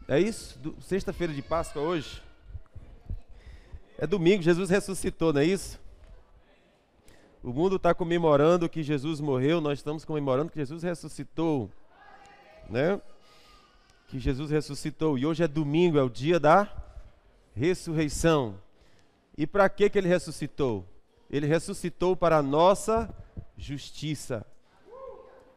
É isso? Sexta-feira de Páscoa hoje? É domingo, Jesus ressuscitou, não é isso? O mundo está comemorando que Jesus morreu, nós estamos comemorando que Jesus ressuscitou, né? Que Jesus ressuscitou. E hoje é domingo, é o dia da ressurreição. E para que ele ressuscitou? Ele ressuscitou para a nossa justiça.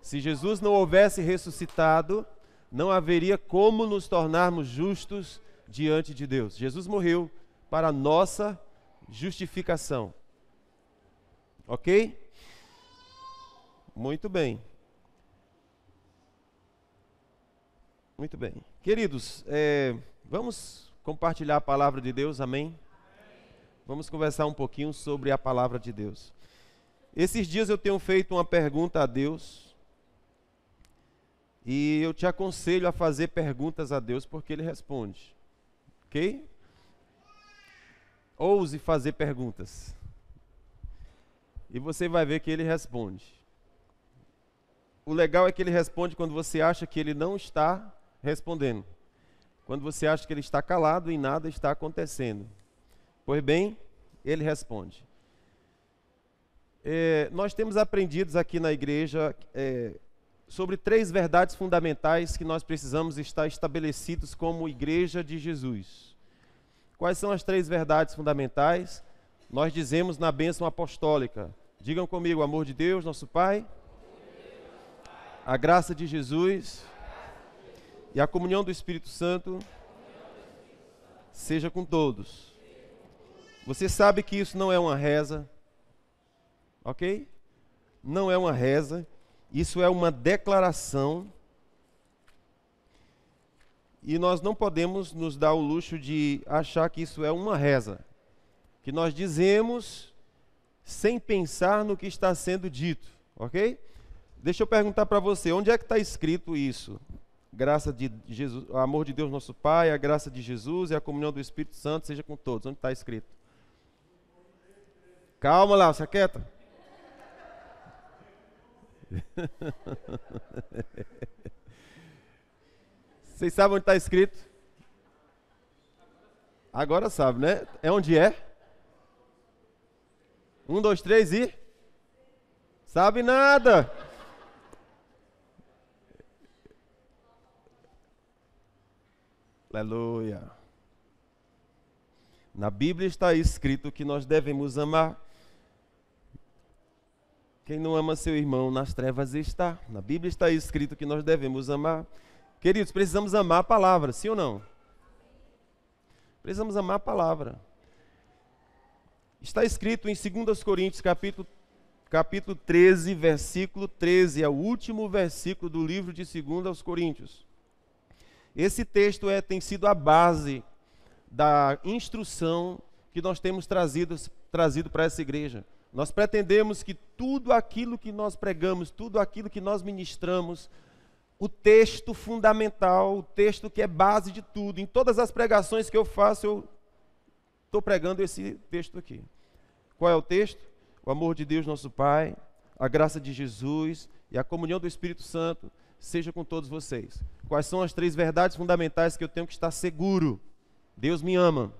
Se Jesus não houvesse ressuscitado, não haveria como nos tornarmos justos diante de Deus. Jesus morreu para a nossa justificação. Ok? Muito bem. Muito bem. Queridos, vamos compartilhar a palavra de Deus, amém? Vamos conversar um pouquinho sobre a palavra de Deus. Esses dias eu tenho feito uma pergunta a Deus e eu te aconselho a fazer perguntas a Deus porque Ele responde, ok? Ouse fazer perguntas e você vai ver que Ele responde. O legal é que Ele responde quando você acha que Ele não está respondendo, quando você acha que Ele está calado e nada está acontecendo. Pois bem, Ele responde. Nós temos aprendido aqui na igreja sobre 3 verdades fundamentais que nós precisamos estar estabelecidos como igreja de Jesus. Quais são as 3 verdades fundamentais? Nós dizemos na bênção apostólica. Digam comigo: o amor de Deus, nosso Pai, a graça de Jesus e a comunhão do Espírito Santo seja com todos. Você sabe que isso não é uma reza, ok? Não é uma reza, isso é uma declaração. E nós não podemos nos dar o luxo de achar que isso é uma reza, que nós dizemos sem pensar no que está sendo dito, ok? Deixa eu perguntar para você, onde é que está escrito isso? Graça de Jesus, o amor de Deus nosso Pai, a graça de Jesus e a comunhão do Espírito Santo seja com todos. Onde está escrito? Calma lá, você quieta. Vocês sabem onde está escrito? Agora sabe, né? É onde é? 1, 2, 3 e... Sabe nada! Aleluia! Na Bíblia está escrito que nós devemos amar. Quem não ama seu irmão nas trevas está. Na Bíblia está escrito que nós devemos amar. Queridos, precisamos amar a palavra, sim ou não? Precisamos amar a palavra. Está escrito em 2 Coríntios, capítulo 13, versículo 13. É o último versículo do livro de 2 Coríntios. Esse texto tem sido a base da instrução que nós temos trazido para essa igreja. Nós pretendemos que tudo aquilo que nós pregamos, tudo aquilo que nós ministramos, o texto fundamental, o texto que é base de tudo, em todas as pregações que eu faço, eu estou pregando esse texto aqui. Qual é o texto? O amor de Deus nosso Pai, a graça de Jesus e a comunhão do Espírito Santo seja com todos vocês. Quais são as 3 verdades fundamentais que eu tenho que estar seguro? Deus me ama.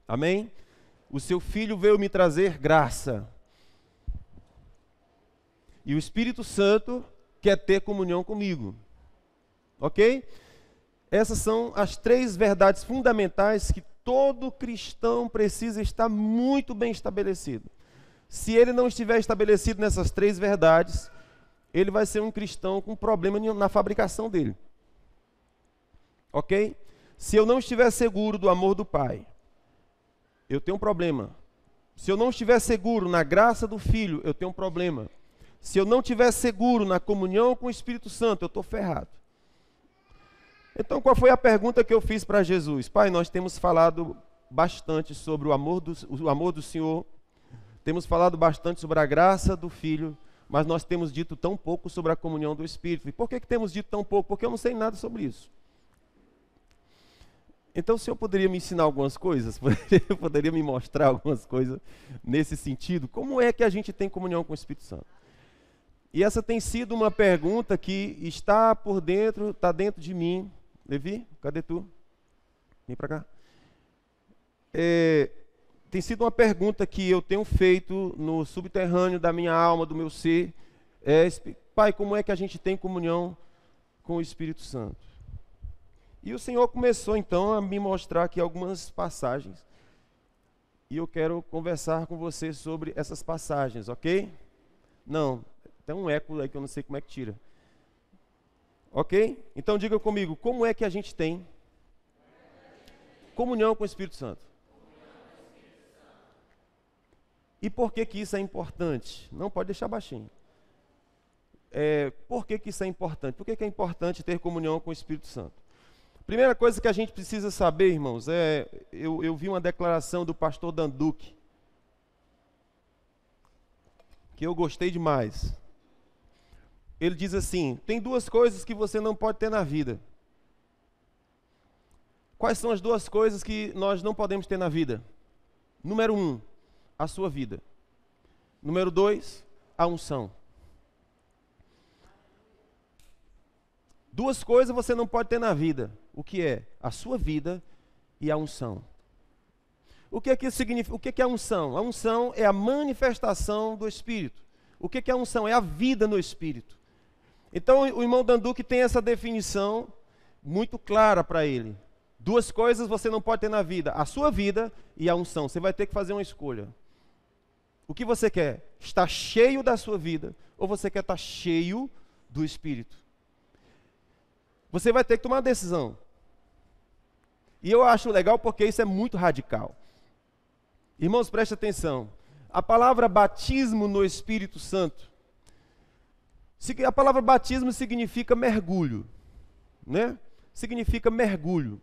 Amém? O seu Filho veio me trazer graça. E o Espírito Santo quer ter comunhão comigo. Ok? Essas são as 3 verdades fundamentais que todo cristão precisa estar muito bem estabelecido. Se ele não estiver estabelecido nessas 3 verdades, ele vai ser um cristão com problema na fabricação dele. Ok? Se eu não estiver seguro do amor do Pai, eu tenho um problema. Se eu não estiver seguro na graça do Filho, eu tenho um problema. Se eu não estiver seguro na comunhão com o Espírito Santo, eu estou ferrado. Então, qual foi a pergunta que eu fiz para Jesus? Pai, nós temos falado bastante sobre o amor do Senhor, temos falado bastante sobre a graça do Filho, mas nós temos dito tão pouco sobre a comunhão do Espírito. E por que temos dito tão pouco? Porque eu não sei nada sobre isso. Então o Senhor poderia me ensinar algumas coisas? Poderia me mostrar algumas coisas nesse sentido? Como é que a gente tem comunhão com o Espírito Santo? E essa tem sido uma pergunta que está por dentro, está dentro de mim, Levi, cadê tu? Vem para cá. Tem sido uma pergunta que eu tenho feito no subterrâneo da minha alma, do meu ser. Pai, como é que a gente tem comunhão com o Espírito Santo? E o Senhor começou então a me mostrar aqui algumas passagens. E eu quero conversar com você sobre essas passagens, ok? Não, tem um eco aí que eu não sei como é que tira. Ok? Então diga comigo, como é que a gente tem comunhão com o Espírito Santo? E por que que isso é importante? Não pode deixar baixinho. Por que que isso é importante? Por que que é importante ter comunhão com o Espírito Santo? Primeira coisa que a gente precisa saber, irmãos, eu vi uma declaração do pastor Danduque, que eu gostei demais. Ele diz assim: tem duas coisas que você não pode ter na vida. Quais são as duas coisas que nós não podemos ter na vida? Número 1, a sua vida. Número 2, a unção. Duas coisas você não pode ter na vida. O que é? A sua vida e a unção. O que é que isso significa? O que é a unção? A unção é a manifestação do Espírito. O que é a unção? É a vida no Espírito. Então o irmão Danduque tem essa definição muito clara para ele. Duas coisas você não pode ter na vida: a sua vida e a unção. Você vai ter que fazer uma escolha. O que você quer? Estar cheio da sua vida ou você quer estar cheio do Espírito? Você vai ter que tomar uma decisão. E eu acho legal porque isso é muito radical. Irmãos, preste atenção. A palavra batismo no Espírito Santo, a palavra batismo significa mergulho, né? Significa mergulho.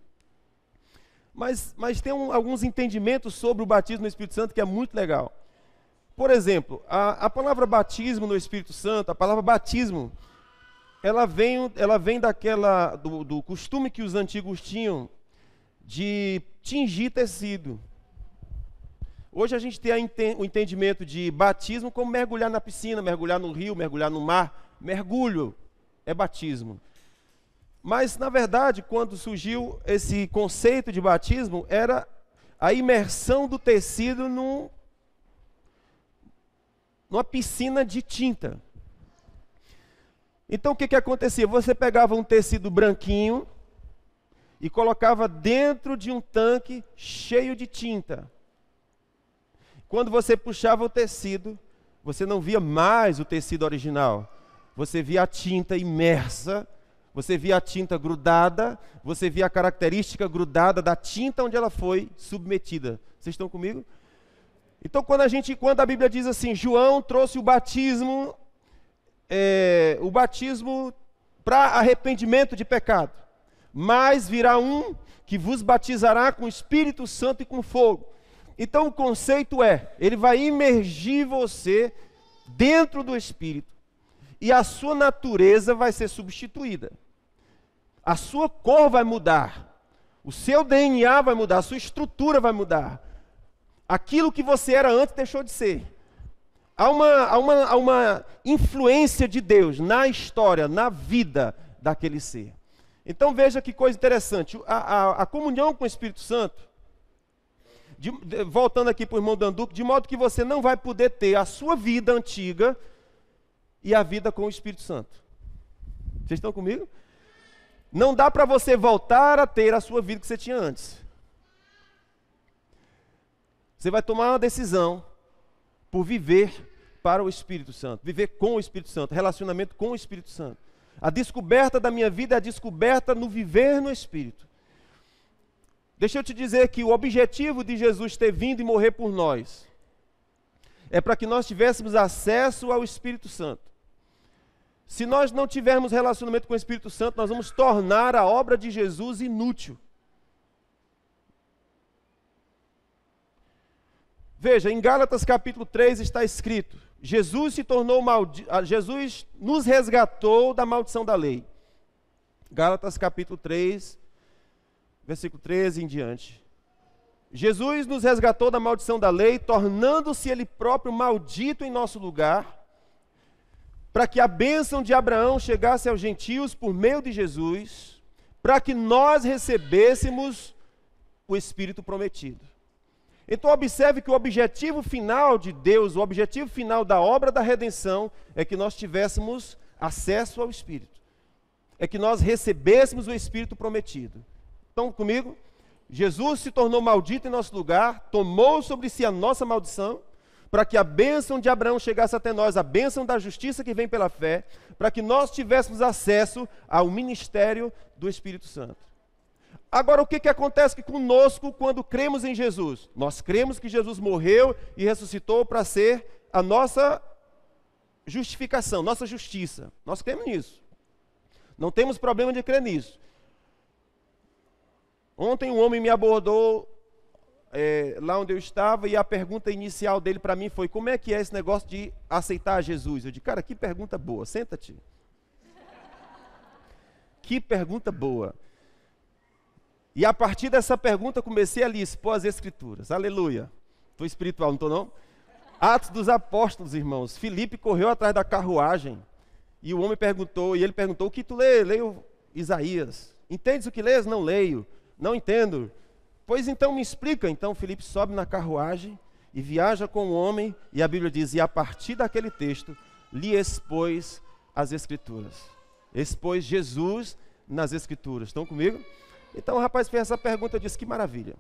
Mas tem alguns entendimentos sobre o batismo no Espírito Santo que é muito legal. Por exemplo, a palavra batismo no Espírito Santo, a palavra batismo, ela vem do costume que os antigos tinham de tingir tecido. Hoje a gente tem o entendimento de batismo como mergulhar na piscina, mergulhar no rio, mergulhar no mar. Mergulho é batismo. Mas, na verdade, quando surgiu esse conceito de batismo, era a imersão do tecido numa piscina de tinta. Então, o que acontecia? Você pegava um tecido branquinho e colocava dentro de um tanque cheio de tinta. Quando você puxava o tecido, você não via mais o tecido original. Você via a tinta imersa, você via a tinta grudada, você via a característica grudada da tinta onde ela foi submetida. Vocês estão comigo? Então, quando a Bíblia diz assim, João trouxe o batismo para arrependimento de pecado, mas virá um que vos batizará com o Espírito Santo e com fogo. Então o conceito ele vai imergir você dentro do Espírito e a sua natureza vai ser substituída. A sua cor vai mudar, o seu DNA vai mudar, a sua estrutura vai mudar. Aquilo que você era antes deixou de ser. Há uma influência de Deus na história, na vida daquele ser. Então veja que coisa interessante, a comunhão com o Espírito Santo, voltando aqui para o irmão Danduque, de modo que você não vai poder ter a sua vida antiga e a vida com o Espírito Santo. Vocês estão comigo? Não dá para você voltar a ter a sua vida que você tinha antes. Você vai tomar uma decisão por viver para o Espírito Santo, viver com o Espírito Santo, relacionamento com o Espírito Santo. A descoberta da minha vida é a descoberta no viver no Espírito. Deixa eu te dizer que o objetivo de Jesus ter vindo e morrer por nós é para que nós tivéssemos acesso ao Espírito Santo. Se nós não tivermos relacionamento com o Espírito Santo, nós vamos tornar a obra de Jesus inútil. Veja, em Gálatas capítulo 3 está escrito: Jesus nos resgatou da maldição da lei. Gálatas capítulo 3, versículo 13 em diante. Jesus nos resgatou da maldição da lei, tornando-se Ele próprio maldito em nosso lugar, para que a bênção de Abraão chegasse aos gentios por meio de Jesus, para que nós recebêssemos o Espírito prometido. Então observe que o objetivo final de Deus, o objetivo final da obra da redenção é que nós tivéssemos acesso ao Espírito. É que nós recebêssemos o Espírito prometido. Estão comigo? Jesus se tornou maldito em nosso lugar, tomou sobre si a nossa maldição, para que a bênção de Abraão chegasse até nós, a bênção da justiça que vem pela fé, para que nós tivéssemos acesso ao ministério do Espírito Santo. Agora, o que acontece conosco quando cremos em Jesus? Nós cremos que Jesus morreu e ressuscitou para ser a nossa justificação, nossa justiça. Nós cremos nisso. Não temos problema de crer nisso. Ontem um homem me abordou lá onde eu estava e a pergunta inicial dele para mim foi: como é que é esse negócio de aceitar Jesus? Eu disse: cara, que pergunta boa, senta-te. Que pergunta boa. E a partir dessa pergunta comecei a lhe expor as Escrituras. Aleluia. Estou espiritual, não estou não? Atos dos Apóstolos, irmãos. Filipe correu atrás da carruagem e o homem perguntou, e ele perguntou: o que tu lê? Leio Isaías. Entendes o que lês? Não leio. Não entendo. Pois então me explica. Então Filipe sobe na carruagem e viaja com o homem, e a Bíblia diz: e a partir daquele texto lhe expôs as Escrituras. Expôs Jesus nas Escrituras. Estão comigo? Então o rapaz fez essa pergunta, eu disse: que maravilha.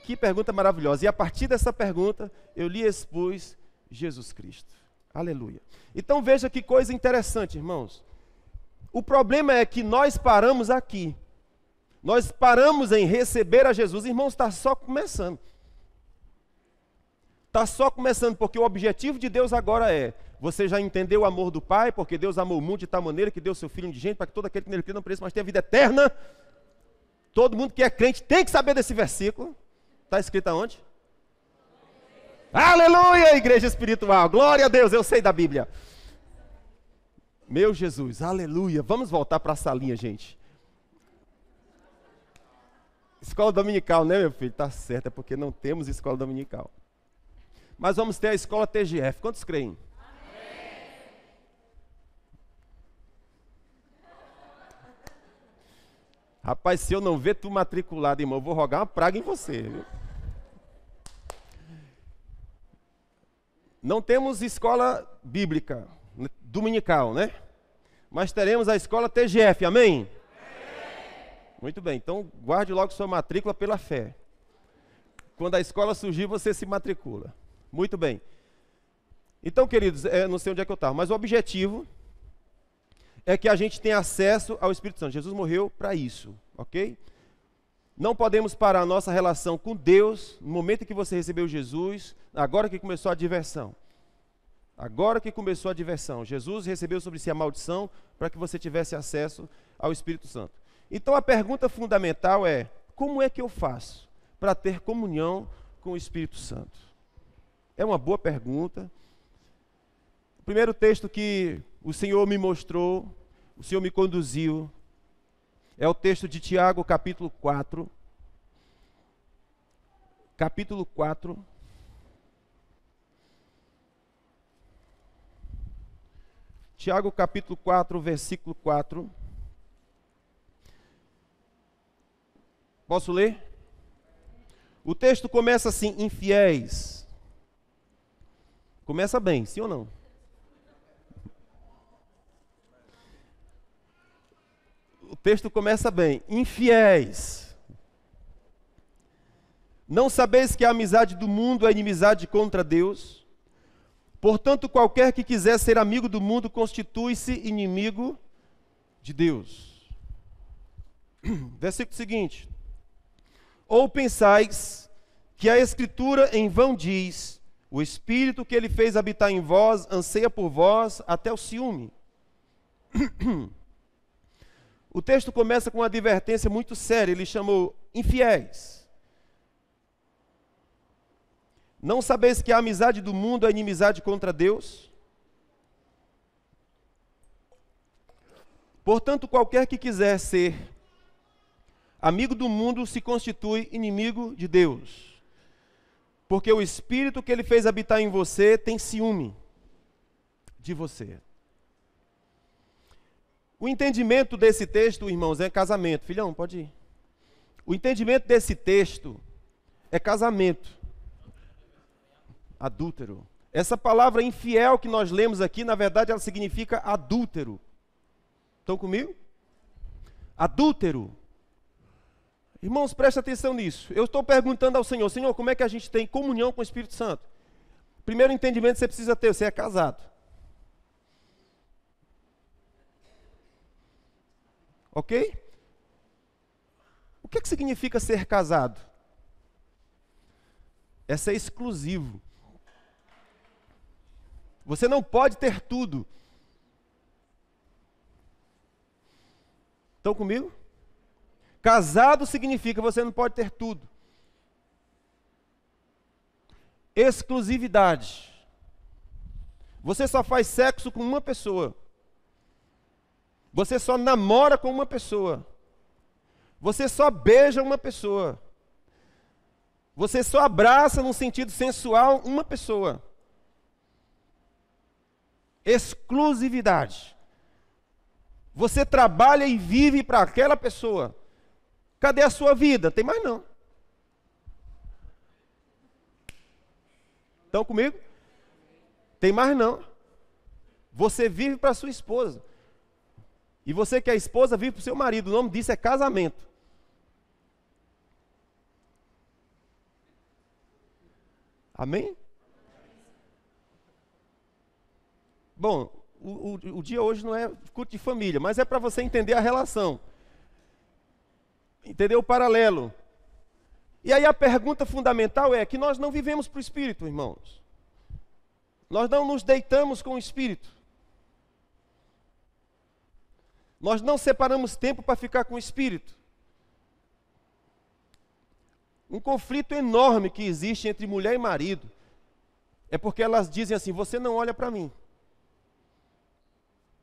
Que pergunta maravilhosa. E a partir dessa pergunta eu lhe expus Jesus Cristo. Aleluia. Então veja que coisa interessante, irmãos. O problema é que nós paramos aqui. Nós paramos em receber a Jesus. Irmãos, está só começando. Está só começando, porque o objetivo de Deus agora é: você já entendeu o amor do Pai, porque Deus amou o mundo de tal maneira que deu seu Filho indigente, para que todo aquele que nele crê não pereça, mas tenha vida eterna. Todo mundo que é crente tem que saber desse versículo. Está escrito aonde? Aleluia, igreja espiritual. Glória a Deus, eu sei da Bíblia. Meu Jesus, aleluia. Vamos voltar para a salinha, gente. Escola dominical, né, meu filho? Está certo, é porque não temos escola dominical. Mas vamos ter a escola TGF. Quantos creem? Amém. Rapaz, se eu não ver tu matriculado, irmão, eu vou rogar uma praga em você. Viu? Não temos escola bíblica dominical, né? Mas teremos a escola TGF, amém? Muito bem, então guarde logo sua matrícula pela fé. Quando a escola surgir, você se matricula. Muito bem. Então, queridos, não sei onde é que eu estava, mas o objetivo é que a gente tenha acesso ao Espírito Santo. Jesus morreu para isso, ok? Não podemos parar a nossa relação com Deus no momento em que você recebeu Jesus, agora que começou a diversão. Agora que começou a diversão. Jesus recebeu sobre si a maldição para que você tivesse acesso ao Espírito Santo. Então a pergunta fundamental é: como é que eu faço para ter comunhão com o Espírito Santo? É uma boa pergunta. O primeiro texto que o Senhor me mostrou, o Senhor me conduziu, é o texto de Tiago, capítulo 4. Capítulo 4. Tiago, capítulo 4, versículo 4. Posso ler? O texto começa assim: infiéis. Começa bem, sim ou não? O texto começa bem: infiéis. Não sabeis que a amizade do mundo é inimizade contra Deus? Portanto, qualquer que quiser ser amigo do mundo constitui-se inimigo de Deus. Versículo seguinte: ou pensais que a Escritura em vão diz: o Espírito que ele fez habitar em vós anseia por vós até o ciúme. O texto começa com uma advertência muito séria. Ele chamou infiéis. Não sabeis que a amizade do mundo é inimizade contra Deus? Portanto, qualquer que quiser ser amigo do mundo se constitui inimigo de Deus. Porque o Espírito que ele fez habitar em você tem ciúme de você. O entendimento desse texto, irmãos, é casamento. Filhão, pode ir. O entendimento desse texto é casamento. Adúltero. Essa palavra infiel que nós lemos aqui, na verdade, ela significa adúltero. Estão comigo? Adúltero. Irmãos, preste atenção nisso. Eu estou perguntando ao Senhor, Senhor, como é que a gente tem comunhão com o Espírito Santo? Primeiro entendimento que você precisa ter, você é casado. Ok? O que significa ser casado? É ser exclusivo. Você não pode ter tudo. Estão comigo? Casado significa que você não pode ter tudo. Exclusividade. Você só faz sexo com uma pessoa. Você só namora com uma pessoa. Você só beija uma pessoa. Você só abraça, num sentido sensual, uma pessoa. Exclusividade. Você trabalha e vive para aquela pessoa. Cadê a sua vida? Tem mais não. Estão comigo? Tem mais não. Você vive para sua esposa. E você que é esposa vive para o seu marido. O nome disso é casamento. Amém? Bom, o dia hoje não é culto de família, mas é para você entender a relação. Entender o paralelo. E aí a pergunta fundamental é que nós não vivemos para o Espírito, irmãos. Nós não nos deitamos com o Espírito. Nós não separamos tempo para ficar com o Espírito. Um conflito enorme que existe entre mulher e marido é porque elas dizem assim, você não olha para mim.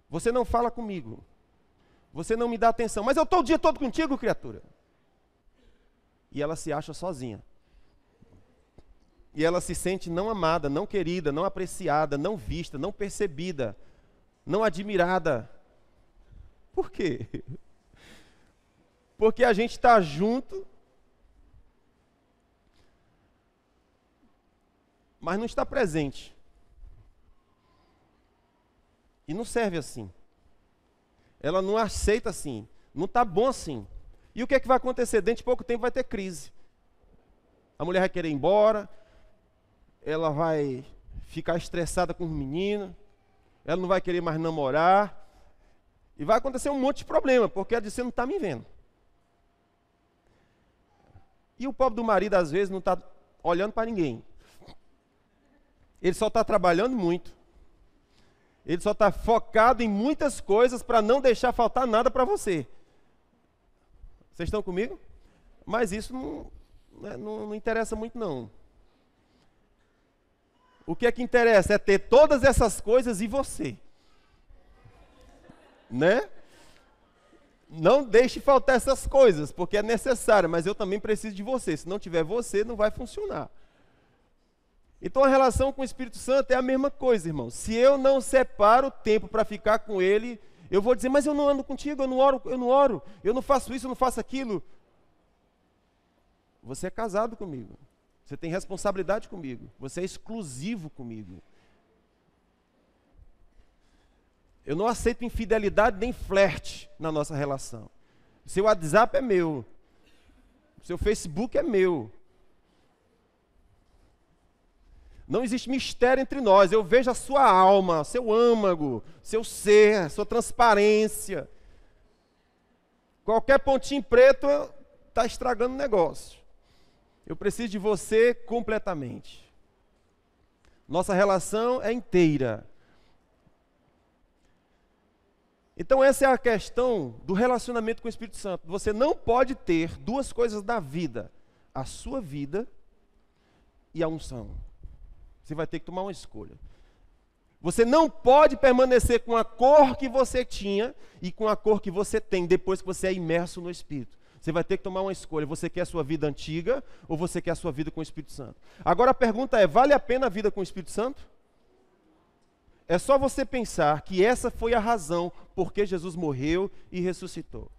Você não fala comigo. Você não me dá atenção. Mas eu estou o dia todo contigo, criatura. E ela se acha sozinha. E ela se sente não amada, não querida, não apreciada, não vista, não percebida, não admirada. Por quê? Porque a gente está junto, mas não está presente. E não serve assim. Ela não aceita assim. Não está bom assim. E o que é que vai acontecer? Dentro de pouco tempo vai ter crise. A mulher vai querer ir embora. Ela vai ficar estressada com os meninos. Ela não vai querer mais namorar. E vai acontecer um monte de problema, porque ela diz, você não está me vendo. E o pobre do marido, às vezes, não está olhando para ninguém. Ele só está trabalhando muito. Ele só está focado em muitas coisas para não deixar faltar nada para você. Vocês estão comigo? Mas isso não interessa muito, não. O que é que interessa? É ter todas essas coisas e você. Né? Não deixe faltar essas coisas, porque é necessário, mas eu também preciso de você. Se não tiver você, não vai funcionar. Então a relação com o Espírito Santo é a mesma coisa, irmão. Se eu não separo tempo para ficar com Ele, eu vou dizer, mas eu não ando contigo, eu não oro, eu não faço isso, eu não faço aquilo. Você é casado comigo. Você tem responsabilidade comigo. Você é exclusivo comigo. Eu não aceito infidelidade nem flerte na nossa relação. O seu WhatsApp é meu. O seu Facebook é meu. Não existe mistério entre nós. Eu vejo a sua alma, seu âmago, seu ser, sua transparência. Qualquer pontinho preto está estragando o negócio. Eu preciso de você completamente. Nossa relação é inteira. Então essa é a questão do relacionamento com o Espírito Santo. Você não pode ter duas coisas da vida. A sua vida e a unção. Você vai ter que tomar uma escolha. Você não pode permanecer com a cor que você tinha e com a cor que você tem depois que você é imerso no Espírito. Você vai ter que tomar uma escolha. Você quer a sua vida antiga ou você quer a sua vida com o Espírito Santo? Agora a pergunta é, vale a pena a vida com o Espírito Santo? é só você pensar que essa foi a razão por que Jesus morreu e ressuscitou.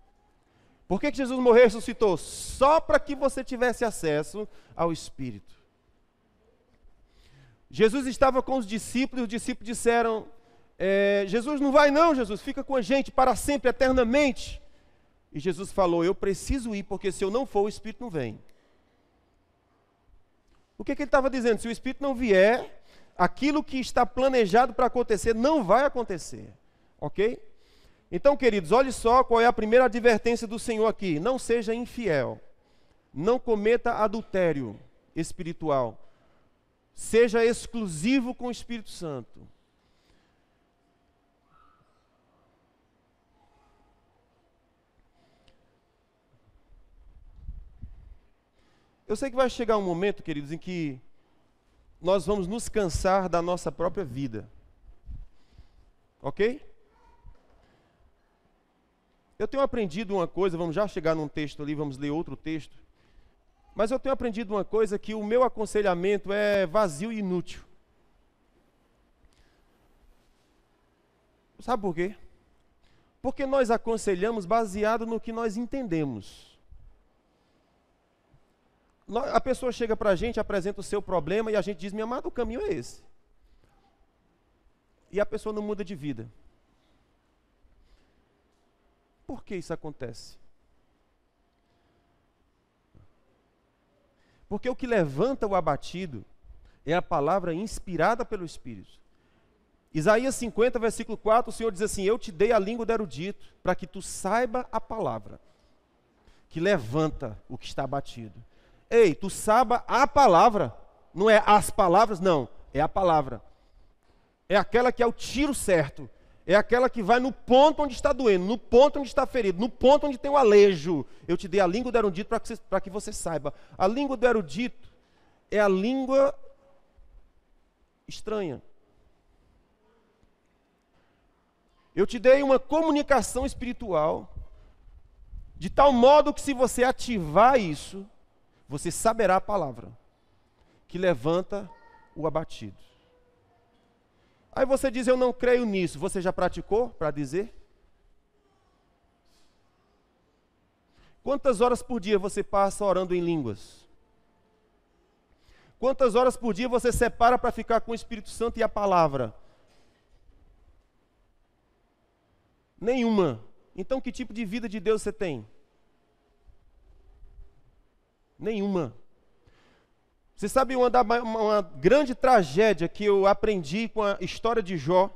Por que Jesus morreu e ressuscitou? Só para que você tivesse acesso ao Espírito. Jesus estava com os discípulos disseram, Jesus não vai não, Jesus, fica com a gente para sempre, eternamente. E Jesus falou, eu preciso ir, porque se eu não for, o Espírito não vem. O que ele estava dizendo? Se o Espírito não vier, aquilo que está planejado para acontecer não vai acontecer. Ok? Então, queridos, olhe só qual é a primeira advertência do Senhor aqui. Não seja infiel. Não cometa adultério espiritual. Seja exclusivo com o Espírito Santo. Eu sei que vai chegar um momento, queridos, em que nós vamos nos cansar da nossa própria vida. Ok? Eu tenho aprendido uma coisa, vamos já chegar num texto ali, vamos ler outro texto. Mas eu tenho aprendido uma coisa, que o meu aconselhamento é vazio e inútil. Sabe por quê? Porque nós aconselhamos baseado no que nós entendemos. A pessoa chega para a gente, apresenta o seu problema e a gente diz, meu amado, o caminho é esse. E a pessoa não muda de vida. Por que isso acontece? Porque o que levanta o abatido é a palavra inspirada pelo Espírito. Isaías 50, versículo 4, o Senhor diz assim, eu te dei a língua do erudito, para que tu saiba a palavra, que levanta o que está abatido. Ei, tu saiba a palavra, não é as palavras, não, é a palavra. É aquela que é o tiro certo, é aquela que vai no ponto onde está doendo, no ponto onde está ferido, no ponto onde tem o alejo. Eu te dei a língua do erudito para que você saiba. A língua do erudito é a língua estranha. Eu te dei uma comunicação espiritual, de tal modo que se você ativar isso, você saberá a palavra, que levanta o abatido. Aí você diz, eu não creio nisso. Você já praticou para dizer? Quantas horas por dia você passa orando em línguas? Quantas horas por dia você separa para ficar com o Espírito Santo e a palavra? Nenhuma. Então que tipo de vida de Deus você tem? Nenhuma. Você sabe uma grande tragédia que eu aprendi com a história de Jó?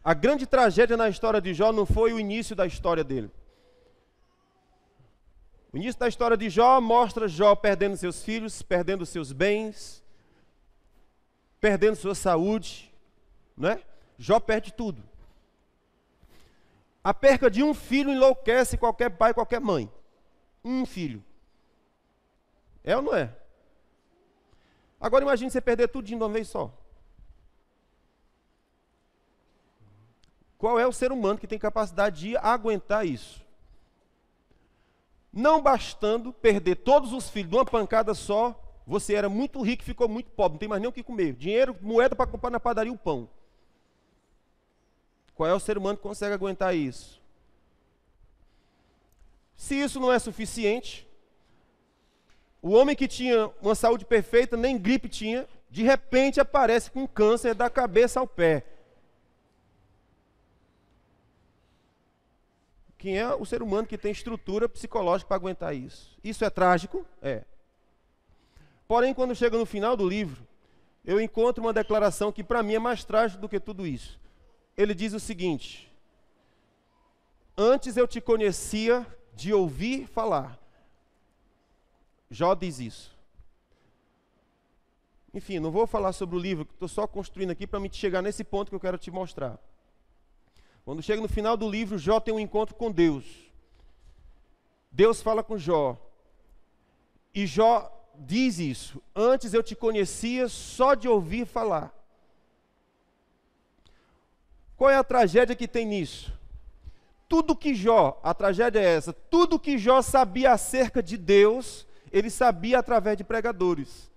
A grande tragédia na história de Jó não foi o início da história dele. O início da história de Jó mostra Jó perdendo seus filhos, perdendo seus bens, perdendo sua saúde, não é? Jó perde tudo. A perca de um filho enlouquece qualquer pai, qualquer mãe. Um filho. É ou não é? Agora imagine você perder tudo de uma vez só. Qual é o ser humano que tem capacidade de aguentar isso? Não bastando perder todos os filhos de uma pancada só, você era muito rico e ficou muito pobre, não tem mais nem o que comer. Dinheiro, moeda para comprar na padaria o pão. Qual é o ser humano que consegue aguentar isso? Se isso não é suficiente, o homem que tinha uma saúde perfeita, nem gripe tinha, de repente aparece com câncer da cabeça ao pé. Quem é o ser humano que tem estrutura psicológica para aguentar isso? Isso é trágico? É. Porém, quando chega no final do livro, eu encontro uma declaração que para mim é mais trágica do que tudo isso. Ele diz o seguinte: antes eu te conhecia de ouvir falar. Jó diz isso. Enfim, não vou falar sobre o livro, estou só construindo aqui para me chegar nesse ponto que eu quero te mostrar. Quando chega no final do livro, Jó tem um encontro com Deus. Deus fala com Jó. E Jó diz isso: antes eu te conhecia só de ouvir falar. Qual é a tragédia que tem nisso? Tudo que Jó, a tragédia é essa, tudo que Jó sabia acerca de Deus, ele sabia através de pregadores.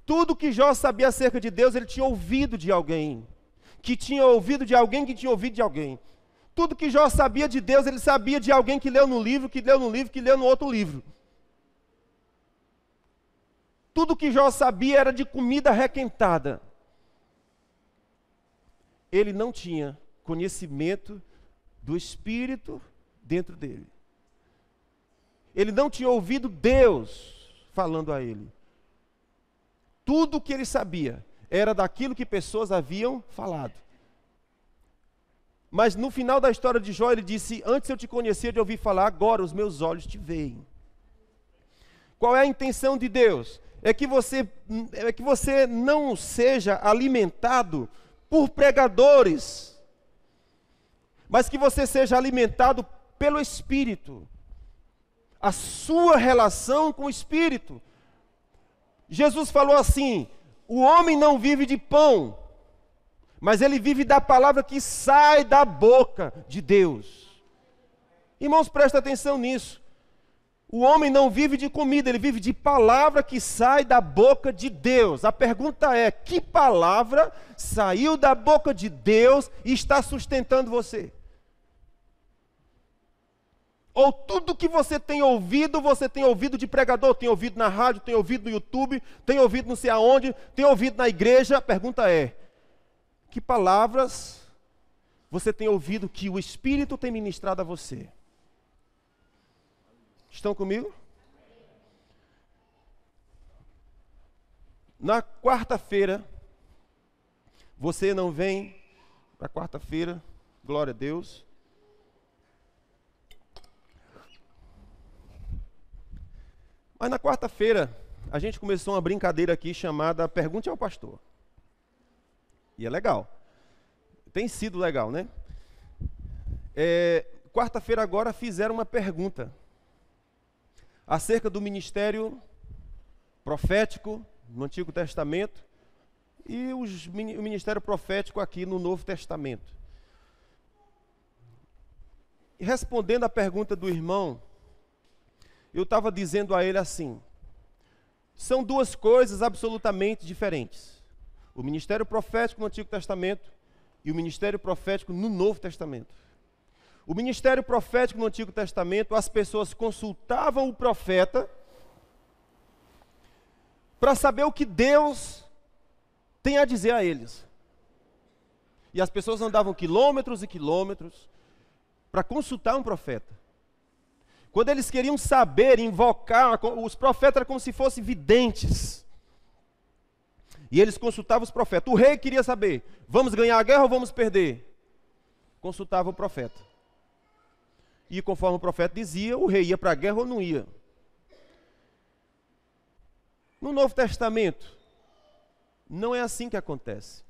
Tudo que Jó sabia acerca de Deus, ele tinha ouvido de alguém, que tinha ouvido de alguém, que tinha ouvido de alguém. Tudo que Jó sabia de Deus, ele sabia de alguém que leu no livro, que leu no livro, que leu no outro livro. Tudo que Jó sabia era de comida requentada. Ele não tinha conhecimento do Espírito dentro dele. Ele não tinha ouvido Deus falando a ele. Tudo o que ele sabia era daquilo que pessoas haviam falado. Mas no final da história de Jó, ele disse: antes eu te conhecia de ouvir falar, agora os meus olhos te veem. Qual é a intenção de Deus? É que você não seja alimentado por pregadores, mas que você seja alimentado pelo Espírito. A sua relação com o Espírito. Jesus falou assim: o homem não vive de pão, mas ele vive da palavra que sai da boca de Deus. Irmãos, presta atenção nisso. O homem não vive de comida, ele vive de palavra que sai da boca de Deus. A pergunta é: que palavra saiu da boca de Deus e está sustentando você? Ou tudo que você tem ouvido de pregador, tem ouvido na rádio, tem ouvido no YouTube, tem ouvido não sei aonde, tem ouvido na igreja. A pergunta é: que palavras você tem ouvido que o Espírito tem ministrado a você? Estão comigo? Na quarta-feira, você não vem para quarta-feira, glória a Deus. Mas na quarta-feira, a gente começou uma brincadeira aqui chamada Pergunte ao Pastor. E é legal. Tem sido legal, né? Quarta-feira agora fizeram uma pergunta acerca do ministério profético no Antigo Testamento e o ministério profético aqui no Novo Testamento. E respondendo à pergunta do irmão, eu estava dizendo a ele assim: são duas coisas absolutamente diferentes. O ministério profético no Antigo Testamento e o ministério profético no Novo Testamento. O ministério profético no Antigo Testamento, as pessoas consultavam o profeta para saber o que Deus tem a dizer a eles. E as pessoas andavam quilômetros e quilômetros para consultar um profeta. Quando eles queriam saber, invocar, os profetas eram como se fossem videntes. E eles consultavam os profetas. O rei queria saber: vamos ganhar a guerra ou vamos perder? Consultava o profeta. E conforme o profeta dizia, o rei ia para a guerra ou não ia. No Novo Testamento, não é assim que acontece.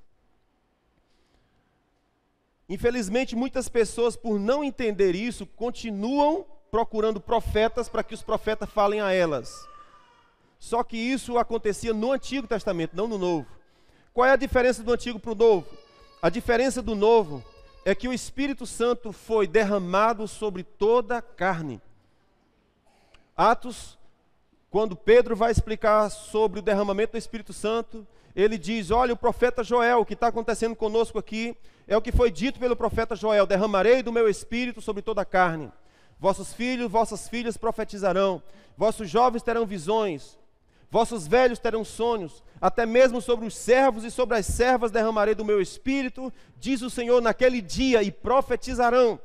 Infelizmente, muitas pessoas, por não entender isso, continuam procurando profetas para que os profetas falem a elas. Só que isso acontecia no Antigo Testamento, não no Novo. Qual é a diferença do Antigo para o Novo? A diferença do Novo é que o Espírito Santo foi derramado sobre toda a carne. Atos, quando Pedro vai explicar sobre o derramamento do Espírito Santo, ele diz: olha, o profeta Joel, o que está acontecendo conosco aqui, é o que foi dito pelo profeta Joel: derramarei do meu Espírito sobre toda a carne. Vossos filhos, vossas filhas profetizarão, vossos jovens terão visões, vossos velhos terão sonhos, até mesmo sobre os servos e sobre as servas derramarei do meu Espírito, diz o Senhor, naquele dia, e profetizarão.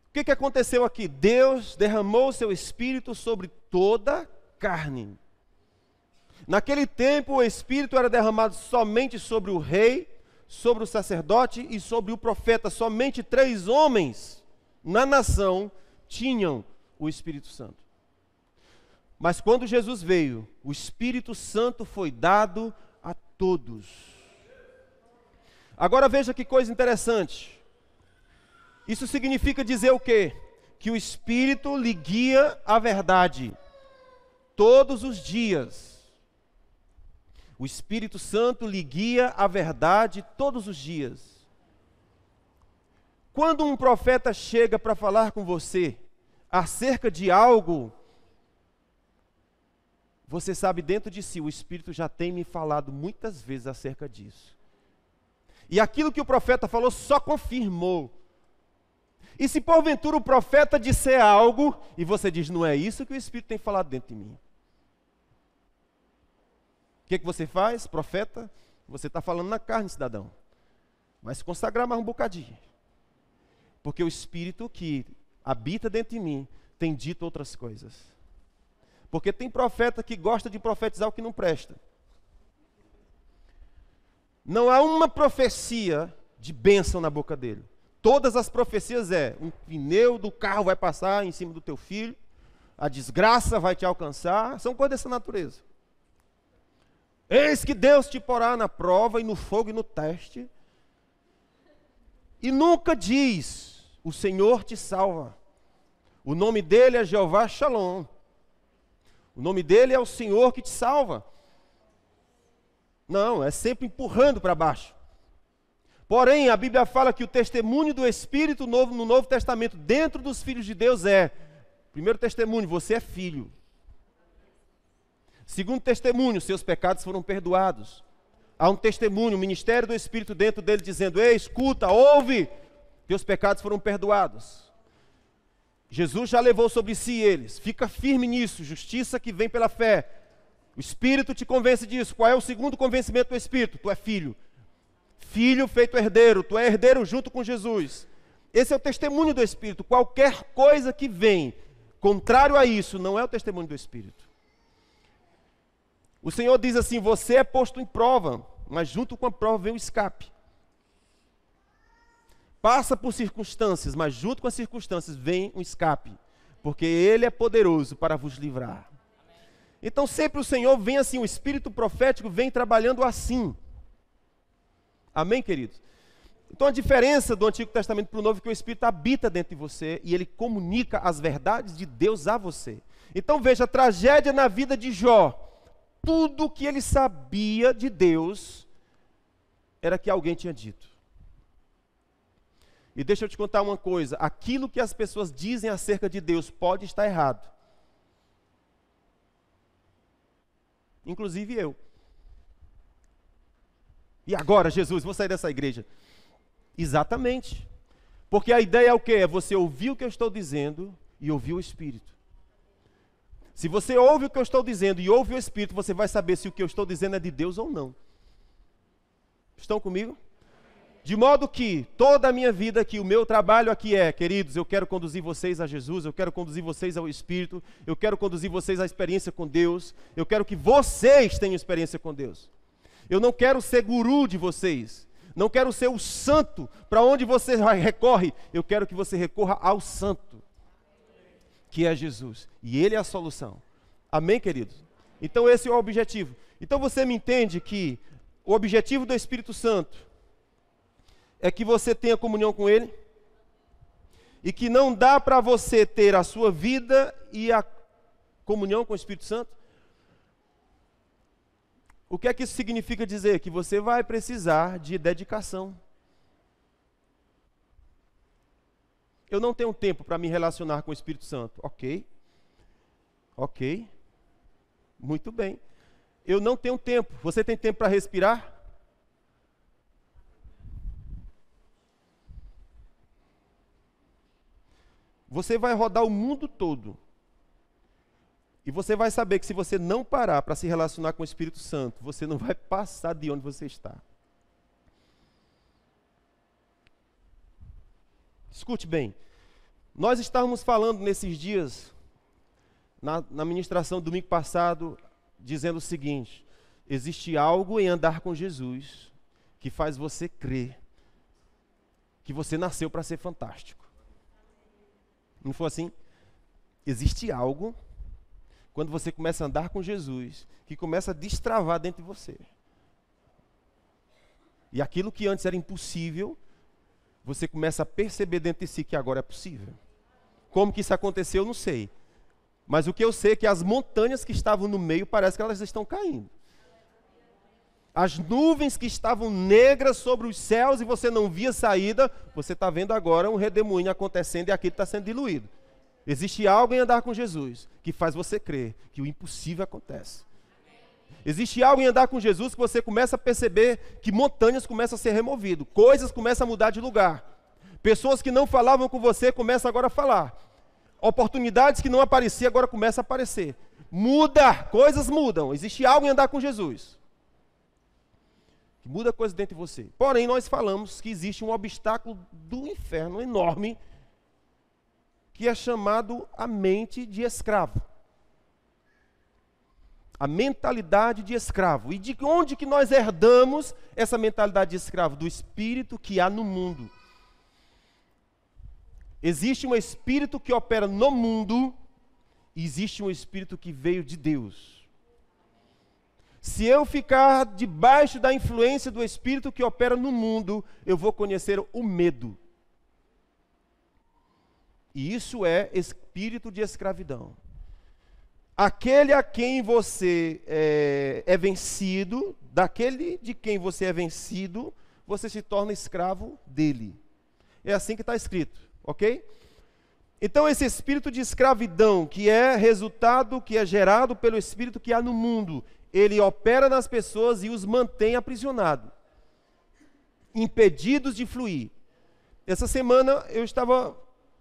O que aconteceu aqui? Deus derramou o seu Espírito sobre toda a carne. Naquele tempo, o Espírito era derramado somente sobre o rei, sobre o sacerdote e sobre o profeta. Somente 3 homens na nação tinham o Espírito Santo. Mas quando Jesus veio, o Espírito Santo foi dado a todos. Agora veja que coisa interessante. Isso significa dizer o quê? Que o Espírito lhe guia à verdade todos os dias. O Espírito Santo lhe guia à verdade todos os dias. Quando um profeta chega para falar com você acerca de algo, você sabe dentro de si, o Espírito já tem me falado muitas vezes acerca disso. E aquilo que o profeta falou só confirmou. E se porventura o profeta disser algo, e você diz, não é isso que o Espírito tem falado dentro de mim. O que você faz, profeta? Você está falando na carne, cidadão. Vai se consagrar mais um bocadinho. Porque o Espírito que habita dentro de mim tem dito outras coisas. Porque tem profeta que gosta de profetizar o que não presta. Não há uma profecia de bênção na boca dele. Todas as profecias um pneu do carro vai passar em cima do teu filho, a desgraça vai te alcançar, são coisas dessa natureza. Eis que Deus te porá na prova e no fogo e no teste. E nunca diz, o Senhor te salva. O nome dele é Jeová Shalom. O nome dele é o Senhor que te salva. Não, é sempre empurrando para baixo. Porém, a Bíblia fala que o testemunho do Espírito no Novo Testamento, dentro dos filhos de Deus primeiro testemunho, você é filho. Segundo testemunho, seus pecados foram perdoados. Há um testemunho, o ministério do Espírito dentro dele dizendo, ei, escuta, ouve, teus pecados foram perdoados. Jesus já levou sobre si eles, fica firme nisso, justiça que vem pela fé. O Espírito te convence disso. Qual é o segundo convencimento do Espírito? Tu é filho. Filho feito herdeiro, tu é herdeiro junto com Jesus. Esse é o testemunho do Espírito. Qualquer coisa que vem contrário a isso, não é o testemunho do Espírito. O Senhor diz assim, você é posto em prova, mas junto com a prova vem o escape. Passa por circunstâncias, mas junto com as circunstâncias vem um escape, porque Ele é poderoso para vos livrar. Então sempre o Senhor vem assim, o Espírito profético vem trabalhando assim. Amém, queridos? Então a diferença do Antigo Testamento para o Novo é que o Espírito habita dentro de você e ele comunica as verdades de Deus a você. Então veja, a tragédia na vida de Jó, tudo que ele sabia de Deus era que alguém tinha dito. E deixa eu te contar uma coisa, aquilo que as pessoas dizem acerca de Deus pode estar errado. Inclusive eu. E agora, Jesus, vou sair dessa igreja. Exatamente. Porque a ideia é o quê? É você ouvir o que eu estou dizendo e ouvir o Espírito. Se você ouve o que eu estou dizendo e ouve o Espírito, você vai saber se o que eu estou dizendo é de Deus ou não. Estão comigo? De modo que toda a minha vida aqui, o meu trabalho aqui queridos, eu quero conduzir vocês a Jesus, eu quero conduzir vocês ao Espírito, eu quero conduzir vocês à experiência com Deus, eu quero que vocês tenham experiência com Deus. Eu não quero ser guru de vocês, não quero ser o santo para onde você recorre, eu quero que você recorra ao santo, que é Jesus, e Ele é a solução. Amém, queridos? Então esse é o objetivo. Então você me entende que o objetivo do Espírito Santo é que você tenha comunhão com Ele, e que não dá para você ter a sua vida e a comunhão com o Espírito Santo. O que é que isso significa dizer? Que você vai precisar de dedicação. Eu não tenho tempo para me relacionar com o Espírito Santo. Ok, muito bem. Eu não tenho tempo. Você tem tempo para respirar? Você vai rodar o mundo todo. E você vai saber que se você não parar para se relacionar com o Espírito Santo, você não vai passar de onde você está. Escute bem. Nós estávamos falando nesses dias, na ministração do domingo passado, dizendo o seguinte: existe algo em andar com Jesus que faz você crer que você nasceu para ser fantástico. Não foi assim? Existe algo, quando você começa a andar com Jesus, que começa a destravar dentro de você. E aquilo que antes era impossível, você começa a perceber dentro de si que agora é possível. Como que isso aconteceu, eu não sei. Mas o que eu sei é que as montanhas que estavam no meio, parece que elas estão caindo. As nuvens que estavam negras sobre os céus e você não via saída, você está vendo agora um redemoinho acontecendo e aquilo está sendo diluído. Existe algo em andar com Jesus que faz você crer que o impossível acontece. Existe algo em andar com Jesus que você começa a perceber que montanhas começam a ser removidas, coisas começam a mudar de lugar. Pessoas que não falavam com você começam agora a falar. Oportunidades que não apareciam agora começam a aparecer. Muda, coisas mudam. Existe algo em andar com Jesus que muda coisas dentro de você. Porém, nós falamos que existe um obstáculo do inferno enorme que é chamado a mente de escravo. A mentalidade de escravo. E de onde que nós herdamos essa mentalidade de escravo? Do espírito que há no mundo. Existe um espírito que opera no mundo e existe um espírito que veio de Deus. Se eu ficar debaixo da influência do espírito que opera no mundo, eu vou conhecer o medo. E isso é espírito de escravidão. Aquele a quem você é vencido, daquele de quem você é vencido, você se torna escravo dele. É assim que está escrito, ok? Então esse espírito de escravidão, que é resultado, que é gerado pelo espírito que há no mundo, ele opera nas pessoas e os mantém aprisionados, impedidos de fluir. Essa semana eu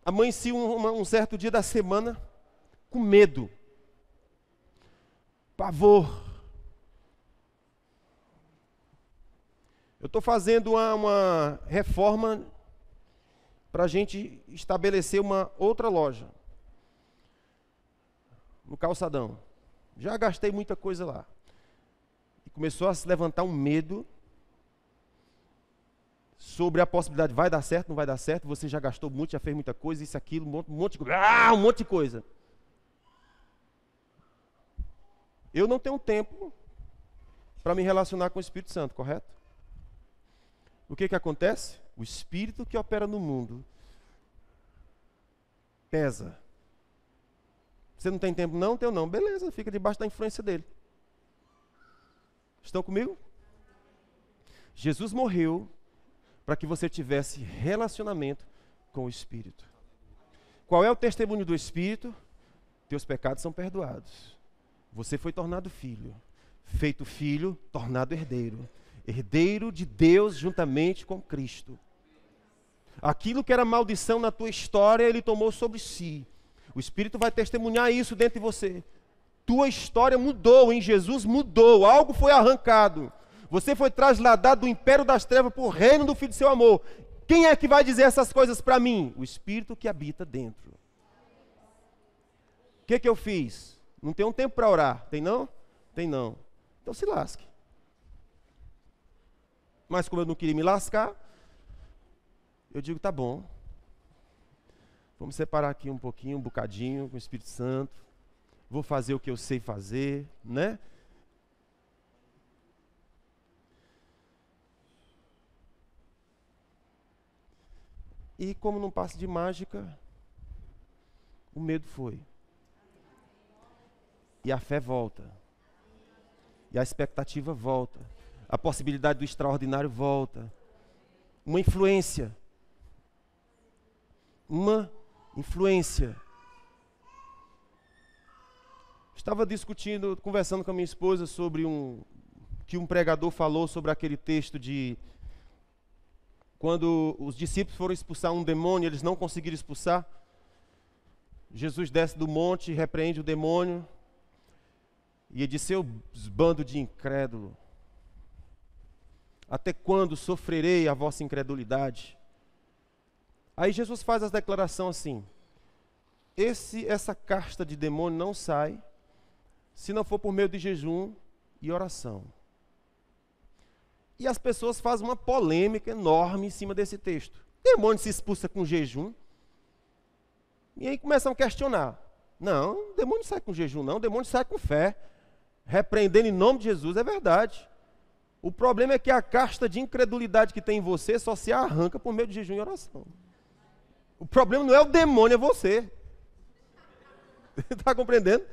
amanheci um certo dia da semana com medo. Pavor. Eu estou fazendo uma reforma para a gente estabelecer uma outra loja no Calçadão. Já gastei muita coisa lá. E começou a se levantar um medo sobre a possibilidade, vai dar certo, não vai dar certo, você já gastou muito, já fez muita coisa, isso, aquilo, um monte de coisa. Eu não tenho tempo para me relacionar com o Espírito Santo, correto? O que acontece? O Espírito que opera no mundo pesa. Você não tem tempo não? Teu não. Beleza, fica debaixo da influência dele. Estão comigo? Jesus morreu para que você tivesse relacionamento com o Espírito. Qual é o testemunho do Espírito? Teus pecados são perdoados. Você foi tornado filho, feito filho, tornado herdeiro. Herdeiro de Deus juntamente com Cristo. Aquilo que era maldição na tua história, ele tomou sobre si. O Espírito vai testemunhar isso dentro de você. Tua história mudou, em Jesus mudou, algo foi arrancado. Você foi trasladado do império das trevas para o reino do Filho do seu amor. Quem é que vai dizer essas coisas para mim? O Espírito que habita dentro. O que eu fiz? Não tem um tempo para orar. Tem não? Tem não. Então se lasque. Mas como eu não queria me lascar, eu digo, tá bom. Vamos separar aqui um pouquinho, um bocadinho com o Espírito Santo. Vou fazer o que eu sei fazer, né? E como num passe de mágica, o medo foi. E a fé volta. E a expectativa volta. A possibilidade do extraordinário volta. Uma influência. Uma influência. Estava conversando com a minha esposa sobre que um pregador falou sobre aquele texto de quando os discípulos foram expulsar um demônio, eles não conseguiram expulsar. Jesus desce do monte, repreende o demônio. E ele disse, seu bando de incrédulo, até quando sofrerei a vossa incredulidade? Aí Jesus faz a declaração assim, essa casta de demônio não sai, se não for por meio de jejum e oração. E as pessoas fazem uma polêmica enorme em cima desse texto. Demônio se expulsa com jejum. E aí começam a questionar. Não, demônio sai com jejum não, demônio sai com fé. Repreendendo em nome de Jesus, é verdade. O problema é que a casta de incredulidade que tem em você só se arranca por meio de jejum e oração. O problema não é o demônio, é você. Está compreendendo?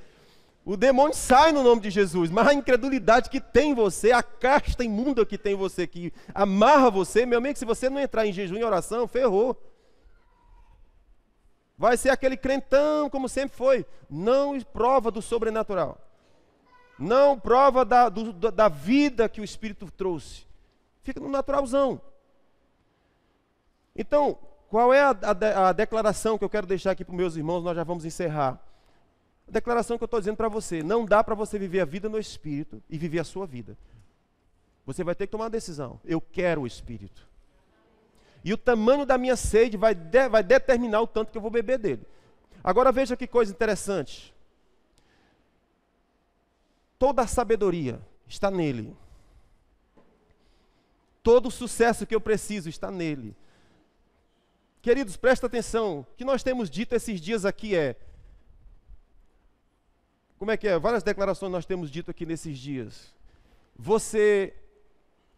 O demônio sai no nome de Jesus, mas a incredulidade que tem em você, a casta imunda que tem em você, que amarra você, meu amigo, se você não entrar em jejum e oração, ferrou. vai ser aquele crentão como sempre foi. Não prova do sobrenatural. Não prova da vida que o Espírito trouxe. Fica no naturalzão. Então, qual é a declaração que eu quero deixar aqui para os meus irmãos? Nós já vamos encerrar. A declaração que eu estou dizendo para você: não dá para você viver a vida no Espírito e viver a sua vida. Você vai ter que tomar uma decisão. Eu quero o Espírito. E o tamanho da minha sede vai determinar o tanto que eu vou beber dele. Agora veja que coisa interessante. Toda a sabedoria está nele. Todo o sucesso que eu preciso está nele. Queridos, presta atenção. O que nós temos dito esses dias aqui é... Como é que é? Várias declarações nós temos dito aqui nesses dias. Você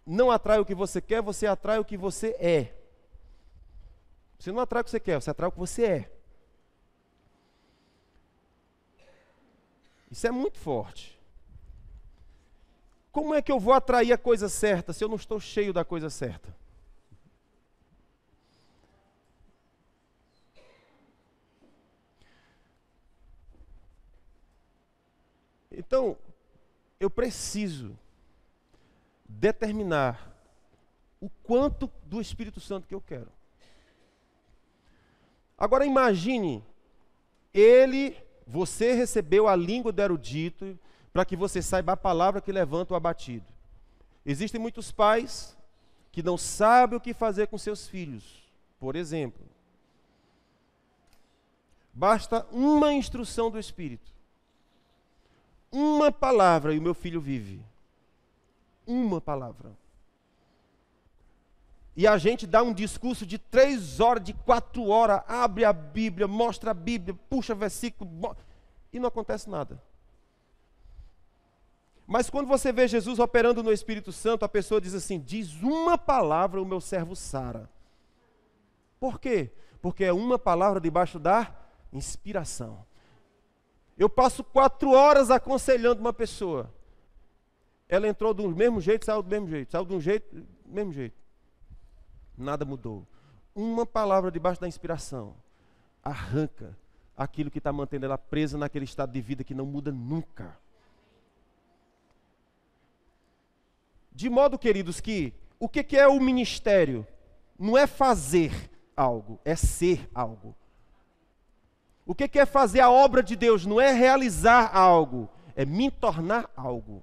não atrai o que você quer, você atrai o que você é. Você não atrai o que você quer, você atrai o que você é. Isso é muito forte. Como é que eu vou atrair a coisa certa se eu não estou cheio da coisa certa? Então, eu preciso determinar o quanto do Espírito Santo que eu quero. Agora imagine, você recebeu a língua do erudito para que você saiba a palavra que levanta o abatido. Existem muitos pais que não sabem o que fazer com seus filhos. Por exemplo, basta uma instrução do Espírito. Uma palavra e o meu filho vive. Uma palavra. E a gente dá um discurso de 3 horas, de 4 horas, abre a Bíblia, mostra a Bíblia, puxa versículo, e não acontece nada. Mas quando você vê Jesus operando no Espírito Santo, a pessoa diz assim: diz uma palavra, o meu servo sara. Por quê? Porque é uma palavra debaixo da inspiração. Eu passo 4 horas aconselhando uma pessoa. Ela entrou do mesmo jeito, saiu do mesmo jeito. Saiu de um jeito, do mesmo jeito. Nada mudou. Uma palavra debaixo da inspiração arranca aquilo que está mantendo ela presa naquele estado de vida que não muda nunca. De modo, queridos, que o que é o ministério? Não é fazer algo, é ser algo. O que é fazer a obra de Deus? Não é realizar algo, é me tornar algo.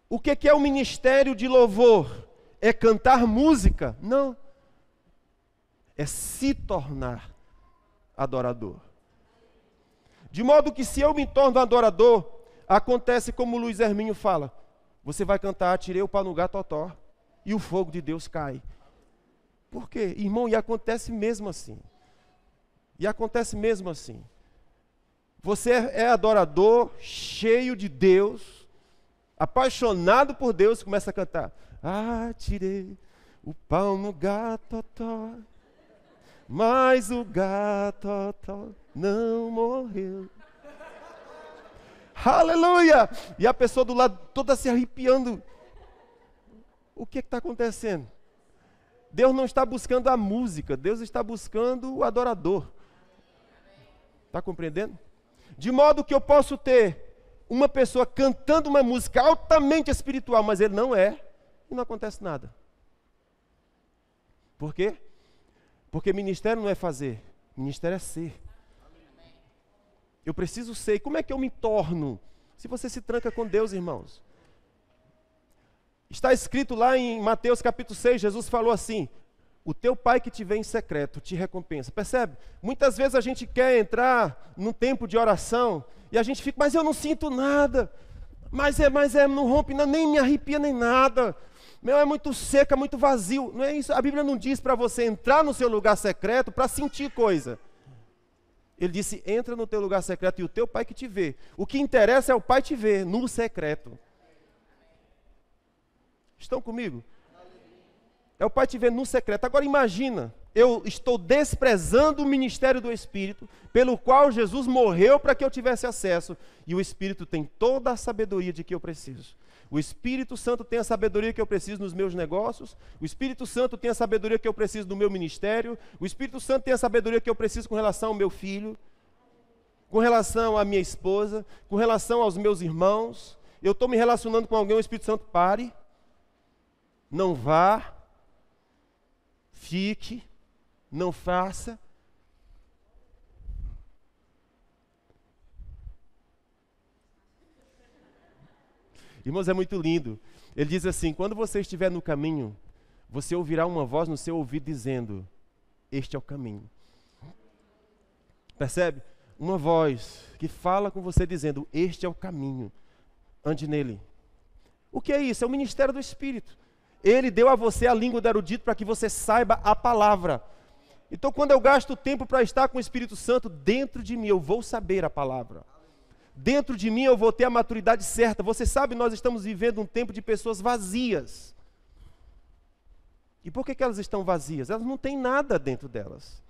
O que é o ministério de louvor? É cantar música? Não. É se tornar adorador. De modo que se eu me torno adorador, acontece como o Luiz Hermínio fala: você vai cantar, tirei o pau no gato totó, e o fogo de Deus cai. Por quê? Irmão, e acontece mesmo assim. E acontece mesmo assim. Você é adorador, cheio de Deus, apaixonado por Deus, começa a cantar: ah, tirei o pau no gato totó, mas o gato totó não morreu. Aleluia! E a pessoa do lado toda se arrepiando. O que está acontecendo? Deus não está buscando a música, Deus está buscando o adorador. Está compreendendo? De modo que eu posso ter uma pessoa cantando uma música altamente espiritual, mas ele não é, e não acontece nada. Por quê? Porque ministério não é fazer, ministério é ser. Eu preciso ser. E como é que eu me torno? Se você se tranca com Deus, irmãos. Está escrito lá em Mateus capítulo 6, Jesus falou assim: o teu pai que te vê em secreto te recompensa. Percebe? Muitas vezes a gente quer entrar num tempo de oração e a gente fica: mas eu não sinto nada. Mas não rompe, nem me arrepia nem nada. Meu, é muito seco, é muito vazio. Não é isso. A Bíblia não diz para você entrar no seu lugar secreto para sentir coisa. Ele disse: entra no teu lugar secreto e o teu pai que te vê. O que interessa é o pai te ver no secreto. Estão comigo? É o pai te ver no secreto. Agora imagina, eu estou desprezando o ministério do Espírito, pelo qual Jesus morreu para que eu tivesse acesso, e o Espírito tem toda a sabedoria de que eu preciso. O Espírito Santo tem a sabedoria que eu preciso nos meus negócios. O Espírito Santo tem a sabedoria que eu preciso no meu ministério. O Espírito Santo tem a sabedoria que eu preciso com relação ao meu filho, com relação à minha esposa, com relação aos meus irmãos. Eu estou me relacionando com alguém, o Espírito Santo, pare, não vá, fique, não faça. Irmãos, é muito lindo. Ele diz assim: quando você estiver no caminho, você ouvirá uma voz no seu ouvido dizendo: este é o caminho. Percebe? Uma voz que fala com você dizendo: este é o caminho, ande nele. O que é isso? É o ministério do Espírito. Ele deu a você a língua do erudito para que você saiba a palavra. Então, quando eu gasto tempo para estar com o Espírito Santo dentro de mim, eu vou saber a palavra. Dentro de mim eu vou ter a maturidade certa. Você sabe, nós estamos vivendo um tempo de pessoas vazias. E por que elas estão vazias? Elas não têm nada dentro delas.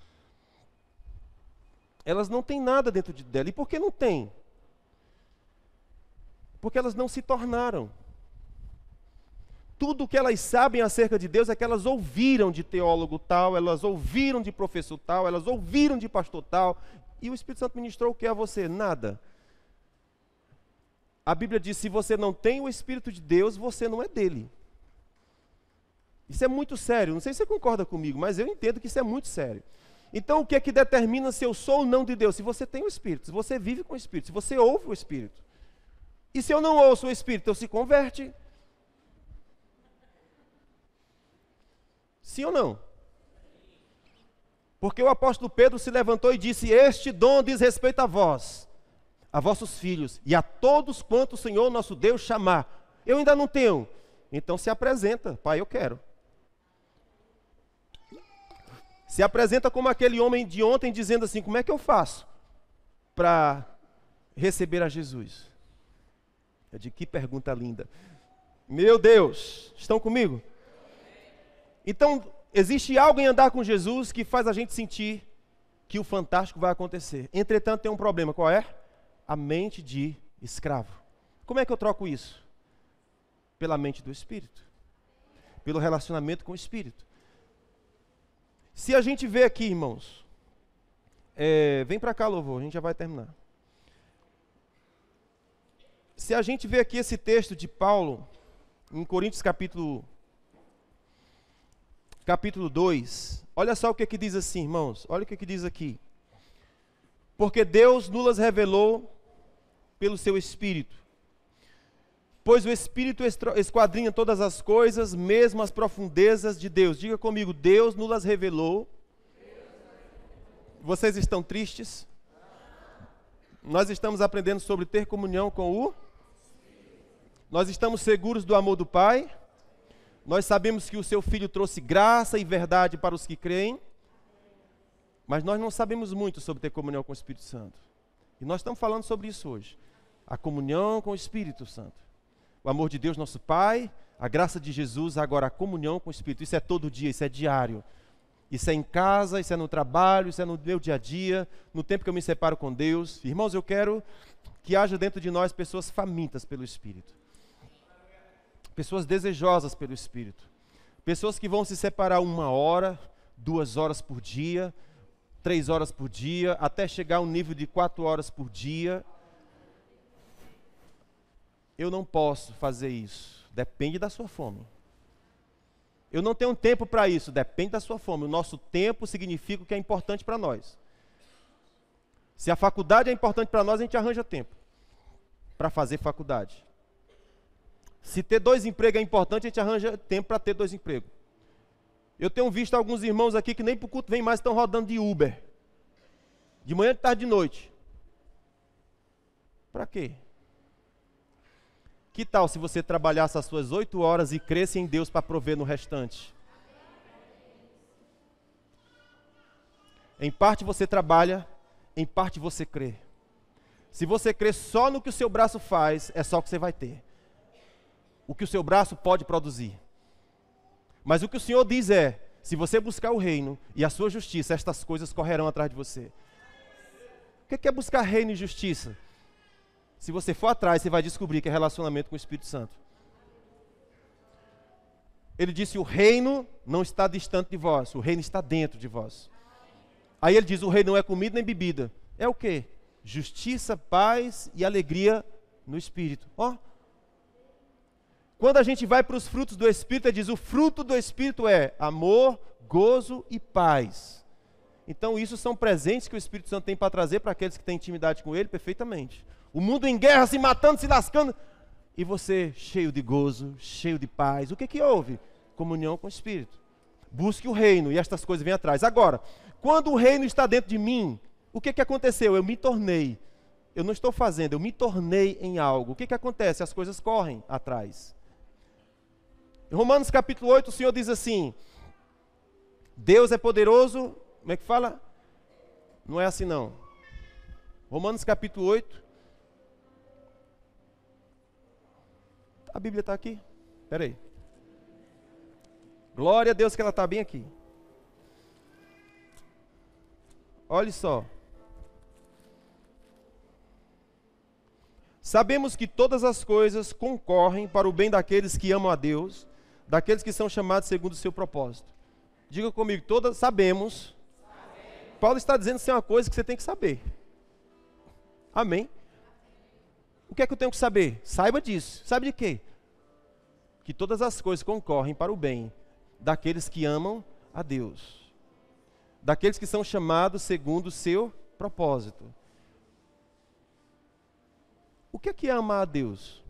Elas não têm nada dentro dela. E por que não têm? Porque elas não se tornaram. Tudo o que elas sabem acerca de Deus é que elas ouviram de teólogo tal, elas ouviram de professor tal, elas ouviram de pastor tal. E o Espírito Santo ministrou o que a você? Nada. A Bíblia diz: se você não tem o Espírito de Deus, você não é dele. Isso é muito sério. Não sei se você concorda comigo, mas eu entendo que isso é muito sério. Então, o que é que determina se eu sou ou não de Deus? Se você tem o Espírito, se você vive com o Espírito, se você ouve o Espírito. E se eu não ouço o Espírito, eu se converte. Sim ou não? Porque o apóstolo Pedro se levantou e disse: este dom diz respeito a vós, a vossos filhos, e a todos quanto o Senhor nosso Deus chamar. Eu ainda não tenho. Então se apresenta: pai, eu quero. Se apresenta como aquele homem de ontem, dizendo assim: como é que eu faço para receber a Jesus? Eu digo: que pergunta linda. Meu Deus, estão comigo? Então, existe algo em andar com Jesus que faz a gente sentir que o fantástico vai acontecer. Entretanto, tem um problema. Qual é? A mente de escravo. Como é que eu troco isso? Pela mente do Espírito. Pelo relacionamento com o Espírito. Se a gente vê aqui, irmãos, vem para cá, louvor, a gente já vai terminar. Se a gente vê aqui esse texto de Paulo, em Coríntios capítulo 2, olha só o que diz assim, irmãos, olha o que diz aqui. Porque Deus nos revelou pelo seu Espírito, pois o Espírito esquadrinha todas as coisas, mesmo as profundezas de Deus. Diga comigo: Deus nos revelou. Vocês estão tristes? Nós estamos aprendendo sobre ter comunhão com o... Nós estamos seguros do amor do Pai. Nós sabemos que o seu Filho trouxe graça e verdade para os que creem. Mas nós não sabemos muito sobre ter comunhão com o Espírito Santo. E nós estamos falando sobre isso hoje. A comunhão com o Espírito Santo. O amor de Deus, nosso Pai, a graça de Jesus, agora a comunhão com o Espírito. Isso é todo dia, isso é diário. Isso é em casa, isso é no trabalho, isso é no meu dia a dia, no tempo que eu me separo com Deus. Irmãos, eu quero que haja dentro de nós pessoas famintas pelo Espírito. Pessoas desejosas pelo Espírito. Pessoas que vão se separar 1 hora, 2 horas por dia, 3 horas por dia, até chegar a um nível de 4 horas por dia. Eu não posso fazer isso. Depende da sua fome. Eu não tenho tempo para isso. Depende da sua fome. O nosso tempo significa o que é importante para nós. Se a faculdade é importante para nós, a gente arranja tempo para fazer faculdade. Se ter 2 empregos é importante, a gente arranja tempo para ter 2 empregos. Eu tenho visto alguns irmãos aqui que nem para o culto vem mais, estão rodando de Uber. De manhã, de tarde, de noite. Para quê? Que tal se você trabalhasse as suas 8 horas e cresce em Deus para prover no restante? Em parte você trabalha, em parte você crê. Se você crê só no que o seu braço faz, é só o que você vai ter. O que o seu braço pode produzir. Mas o que o Senhor diz é: se você buscar o reino e a sua justiça, estas coisas correrão atrás de você. O que é buscar reino e justiça? Se você for atrás, você vai descobrir que é relacionamento com o Espírito Santo. Ele disse, o reino não está distante de vós, o reino está dentro de vós. Aí ele diz, o reino não é comida nem bebida. É o quê? Justiça, paz e alegria no Espírito. Ó. Quando a gente vai para os frutos do Espírito, ele diz, o fruto do Espírito é amor, gozo e paz. Então isso são presentes que o Espírito Santo tem para trazer para aqueles que têm intimidade com ele perfeitamente. O mundo em guerra, se matando, se lascando. E você cheio de gozo, cheio de paz. O que que houve? Comunhão com o Espírito. Busque o reino e estas coisas vêm atrás. Agora, quando o reino está dentro de mim, o que que aconteceu? Eu me tornei. Eu não estou fazendo, eu me tornei em algo. O que que acontece? As coisas correm atrás. Em Romanos capítulo 8, o Senhor diz assim, Deus é poderoso, como é que fala? Não é assim não. Romanos capítulo 8. A Bíblia está aqui? Espera aí. Glória a Deus que ela está bem aqui. Olha só. Sabemos que todas as coisas concorrem para o bem daqueles que amam a Deus, daqueles que são chamados segundo o seu propósito. Diga comigo, todas sabemos. Paulo está dizendo que isso é uma coisa que você tem que saber. Amém? O que é que eu tenho que saber? Saiba disso. Sabe de quê? Que todas as coisas concorrem para o bem daqueles que amam a Deus, daqueles que são chamados segundo o seu propósito. O que é amar a Deus?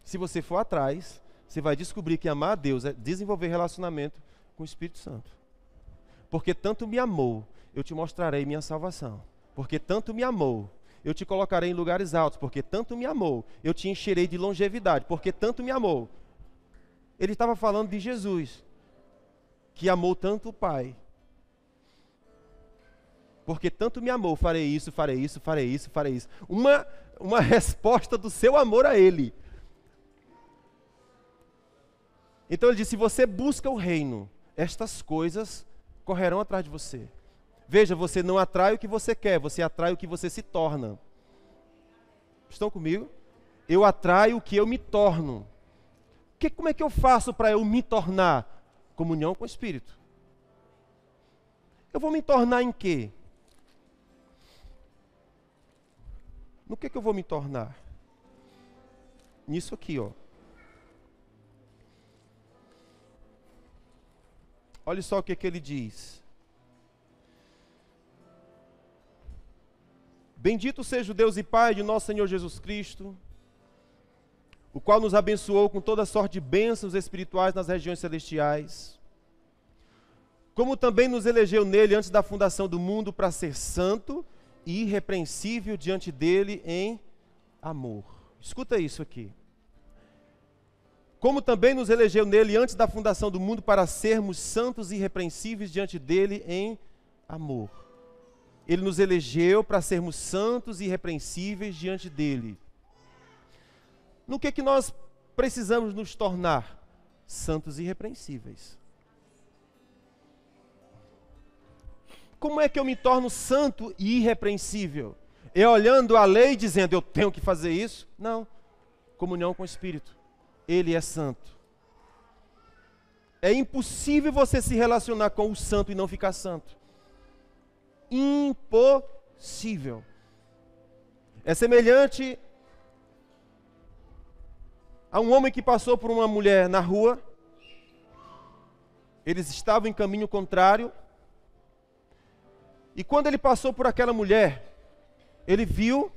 Se você for atrás, você vai descobrir que amar a Deus é desenvolver relacionamento com o Espírito Santo. Porque tanto me amou, eu te mostrarei minha salvação. Porque tanto me amou, eu te colocarei em lugares altos. Porque tanto me amou, eu te encherei de longevidade. Porque tanto me amou. Ele estava falando de Jesus, que amou tanto o Pai. Porque tanto me amou, farei isso, farei isso, farei isso, farei isso. Uma resposta do seu amor a Ele. Então ele disse, se você busca o reino, estas coisas correrão atrás de você. Veja, você não atrai o que você quer, você atrai o que você se torna. Estão comigo? Eu atraio o que eu me torno. Como é que eu faço para eu me tornar? Comunhão com o Espírito. Eu vou me tornar em quê? No que eu vou me tornar? Nisso aqui, ó. Olha só o que ele diz. Bendito seja o Deus e Pai de nosso Senhor Jesus Cristo, o qual nos abençoou com toda sorte de bênçãos espirituais nas regiões celestiais, como também nos elegeu nele antes da fundação do mundo para ser santo e irrepreensível diante dele em amor. Escuta isso aqui. Como também nos elegeu nele antes da fundação do mundo para sermos santos e irrepreensíveis diante dele em amor. Ele nos elegeu para sermos santos e irrepreensíveis diante dele. No que nós precisamos nos tornar? Santos e irrepreensíveis. Como é que eu me torno santo e irrepreensível? É olhando a lei e dizendo, eu tenho que fazer isso? Não. Comunhão com o Espírito. Ele é santo. É impossível você se relacionar com o santo e não ficar santo. Impossível. É semelhante a um homem que passou por uma mulher na rua. Eles estavam em caminho contrário. E quando ele passou por aquela mulher, ele viu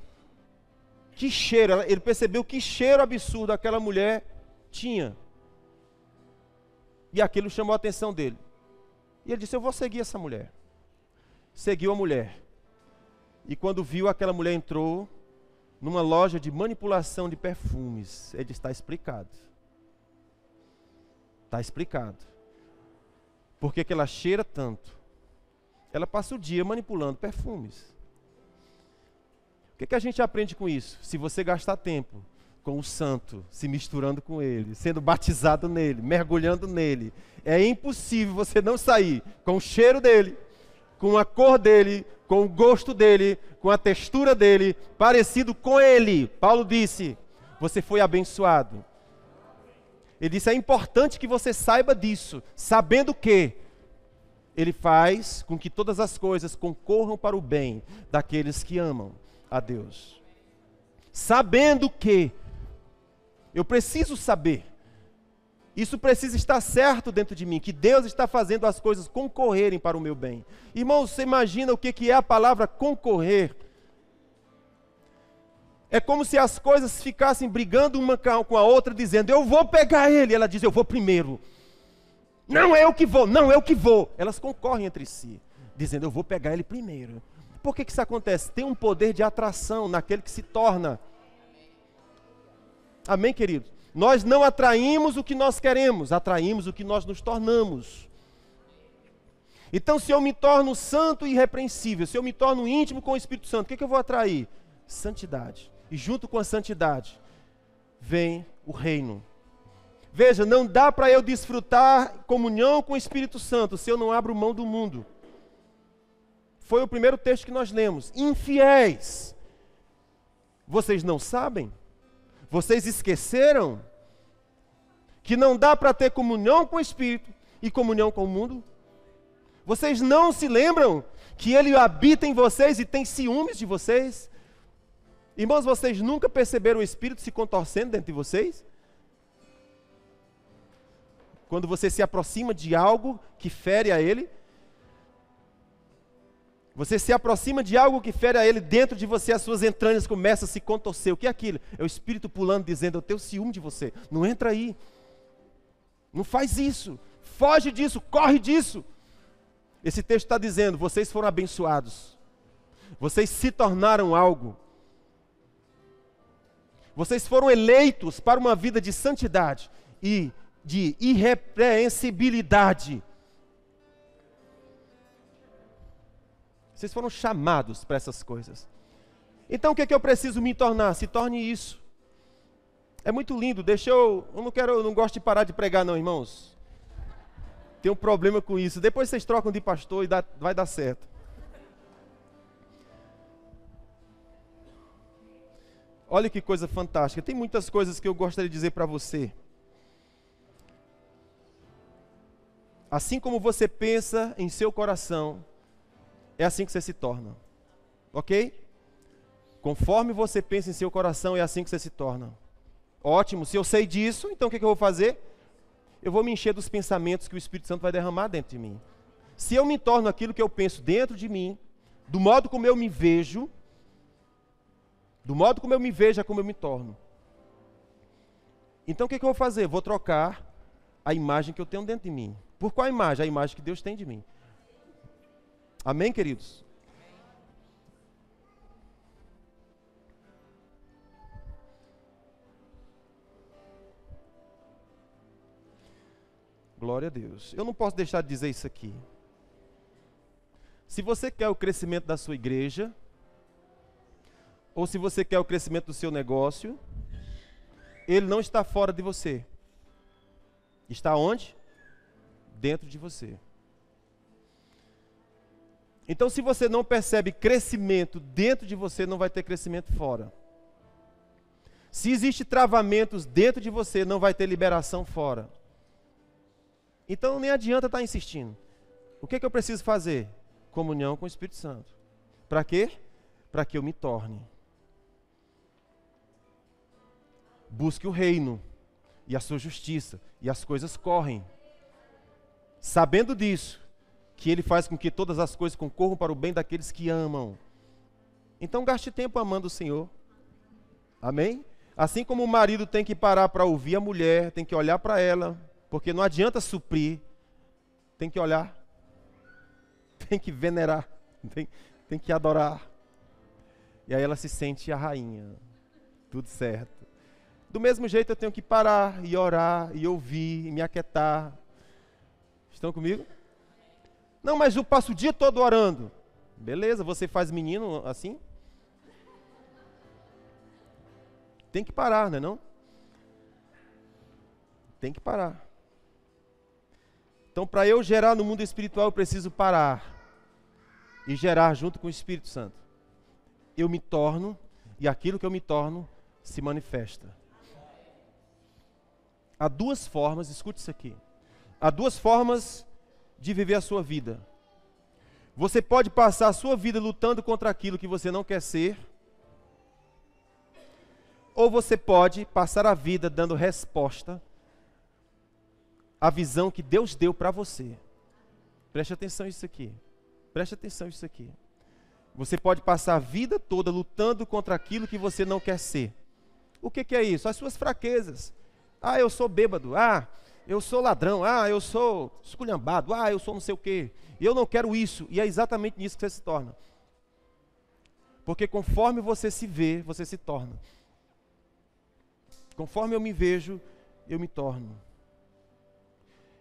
que cheiro, ele percebeu que cheiro absurdo aquela mulher tinha. E aquilo chamou a atenção dele. E ele disse, eu vou seguir essa mulher. Seguiu a mulher. E quando viu, aquela mulher entrou numa loja de manipulação de perfumes. Ele disse, está explicado. Está explicado. Por que ela cheira tanto? Ela passa o dia manipulando perfumes. O que a gente aprende com isso? Se você gastar tempo com o santo, se misturando com ele, sendo batizado nele, mergulhando nele, é impossível você não sair com o cheiro dele, com a cor dele, com o gosto dele, com a textura dele, parecido com ele. Paulo disse, você foi abençoado. Ele disse, é importante que você saiba disso, sabendo que Ele faz com que todas as coisas concorram para o bem daqueles que amam a Deus. Sabendo que, eu preciso saber, isso precisa estar certo dentro de mim, que Deus está fazendo as coisas concorrerem para o meu bem. Irmãos, você imagina o que é a palavra concorrer? É como se as coisas ficassem brigando uma com a outra, dizendo, eu vou pegar ele. Ela diz, eu vou primeiro. Não, é eu que vou, não, é eu que vou. Elas concorrem entre si, dizendo, eu vou pegar ele primeiro. Por que isso acontece? Tem um poder de atração naquele que se torna. Amém, querido? Nós não atraímos o que nós queremos, atraímos o que nós nos tornamos. Então, se eu me torno santo e irrepreensível, se eu me torno íntimo com o Espírito Santo, o que eu vou atrair? Santidade. E junto com a santidade, vem o reino. Veja, não dá para eu desfrutar comunhão com o Espírito Santo se eu não abro mão do mundo. Foi o primeiro texto que nós lemos. Infiéis. Vocês não sabem? Vocês esqueceram que não dá para ter comunhão com o Espírito e comunhão com o mundo? Vocês não se lembram que Ele habita em vocês e tem ciúmes de vocês? Irmãos, vocês nunca perceberam o Espírito se contorcendo dentro de vocês? Quando você se aproxima de algo que fere a Ele, você se aproxima de algo que fere a Ele, dentro de você as suas entranhas começam a se contorcer. O que é aquilo? É o Espírito pulando, dizendo, eu tenho ciúme de você. Não entra aí. Não faz isso. Foge disso, corre disso. Esse texto está dizendo, vocês foram abençoados. Vocês se tornaram algo. Vocês foram eleitos para uma vida de santidade e de irrepreensibilidade. Vocês foram chamados para essas coisas. Então o que é que eu preciso me tornar? Se torne isso. É muito lindo. Eu não gosto de parar de pregar não, irmãos. Tenho um problema com isso. Depois vocês trocam de pastor e vai dar certo. Olha que coisa fantástica. Tem muitas coisas que eu gostaria de dizer para você. Assim como você pensa em seu coração, é assim que você se torna. Ok? Conforme você pensa em seu coração, é assim que você se torna. Ótimo, se eu sei disso, então o que eu vou fazer? Eu vou me encher dos pensamentos que o Espírito Santo vai derramar dentro de mim. Se eu me torno aquilo que eu penso dentro de mim, do modo como eu me vejo, é como eu me torno. Então o que eu vou fazer? Vou trocar a imagem que eu tenho dentro de mim. Por qual imagem? A imagem que Deus tem de mim. Amém, queridos? Glória a Deus. Eu não posso deixar de dizer isso aqui. Se você quer o crescimento da sua igreja, ou se você quer o crescimento do seu negócio, ele não está fora de você. Está onde? Dentro de você. Então, se você não percebe crescimento dentro de você, não vai ter crescimento fora. Se existe travamentos dentro de você, não vai ter liberação fora. Então, nem adianta estar insistindo. O que eu preciso fazer? Comunhão com o Espírito Santo. Para quê? Para que eu me torne. Busque o reino e a sua justiça, e as coisas correm. Sabendo disso, que Ele faz com que todas as coisas concorram para o bem daqueles que amam. Então gaste tempo amando o Senhor. Amém? Assim como o marido tem que parar para ouvir a mulher, tem que olhar para ela, porque não adianta suprir, tem que olhar, tem que venerar, tem que adorar. E aí ela se sente a rainha. Tudo certo. Do mesmo jeito eu tenho que parar e orar, e ouvir, e me aquietar. Estão comigo? Não, mas eu passo o dia todo orando. Beleza, você faz menino assim? Tem que parar, não é não? Tem que parar. Então, para eu gerar no mundo espiritual, eu preciso parar e gerar junto com o Espírito Santo. Eu me torno, e aquilo que eu me torno se manifesta. Há duas formas, escute isso aqui. Há duas formas de viver a sua vida. Você pode passar a sua vida lutando contra aquilo que você não quer ser, ou você pode passar a vida dando resposta à visão que Deus deu para você. Preste atenção nisso aqui. Preste atenção nisso aqui. Você pode passar a vida toda lutando contra aquilo que você não quer ser. O que é isso? As suas fraquezas. Ah, eu sou bêbado. Ah, eu sou ladrão. Ah, eu sou esculhambado. Ah, eu sou não sei o quê. Eu não quero isso. E é exatamente nisso que você se torna. Porque conforme você se vê, você se torna. Conforme eu me vejo, eu me torno.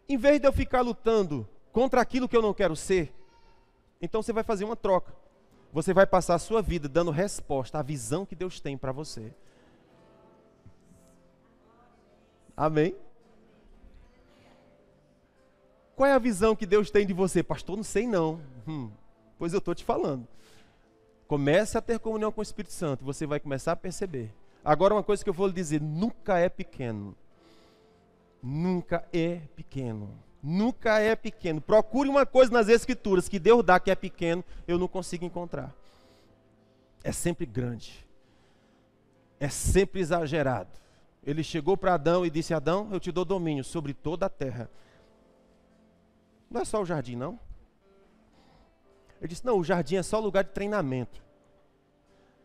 Em vez de eu ficar lutando contra aquilo que eu não quero ser, então você vai fazer uma troca. Você vai passar a sua vida dando resposta à visão que Deus tem para você. Amém? Qual é a visão que Deus tem de você? Pastor, não sei não. Pois eu estou te falando. Comece a ter comunhão com o Espírito Santo. Você vai começar a perceber. Agora uma coisa que eu vou lhe dizer. Nunca é pequeno. Nunca é pequeno. Nunca é pequeno. Procure uma coisa nas Escrituras que Deus dá que é pequeno, eu não consigo encontrar. É sempre grande. É sempre exagerado. Ele chegou para Adão e disse: Adão, eu te dou domínio sobre toda a terra. Não é só o jardim, não? Ele disse: não, o jardim é só lugar de treinamento.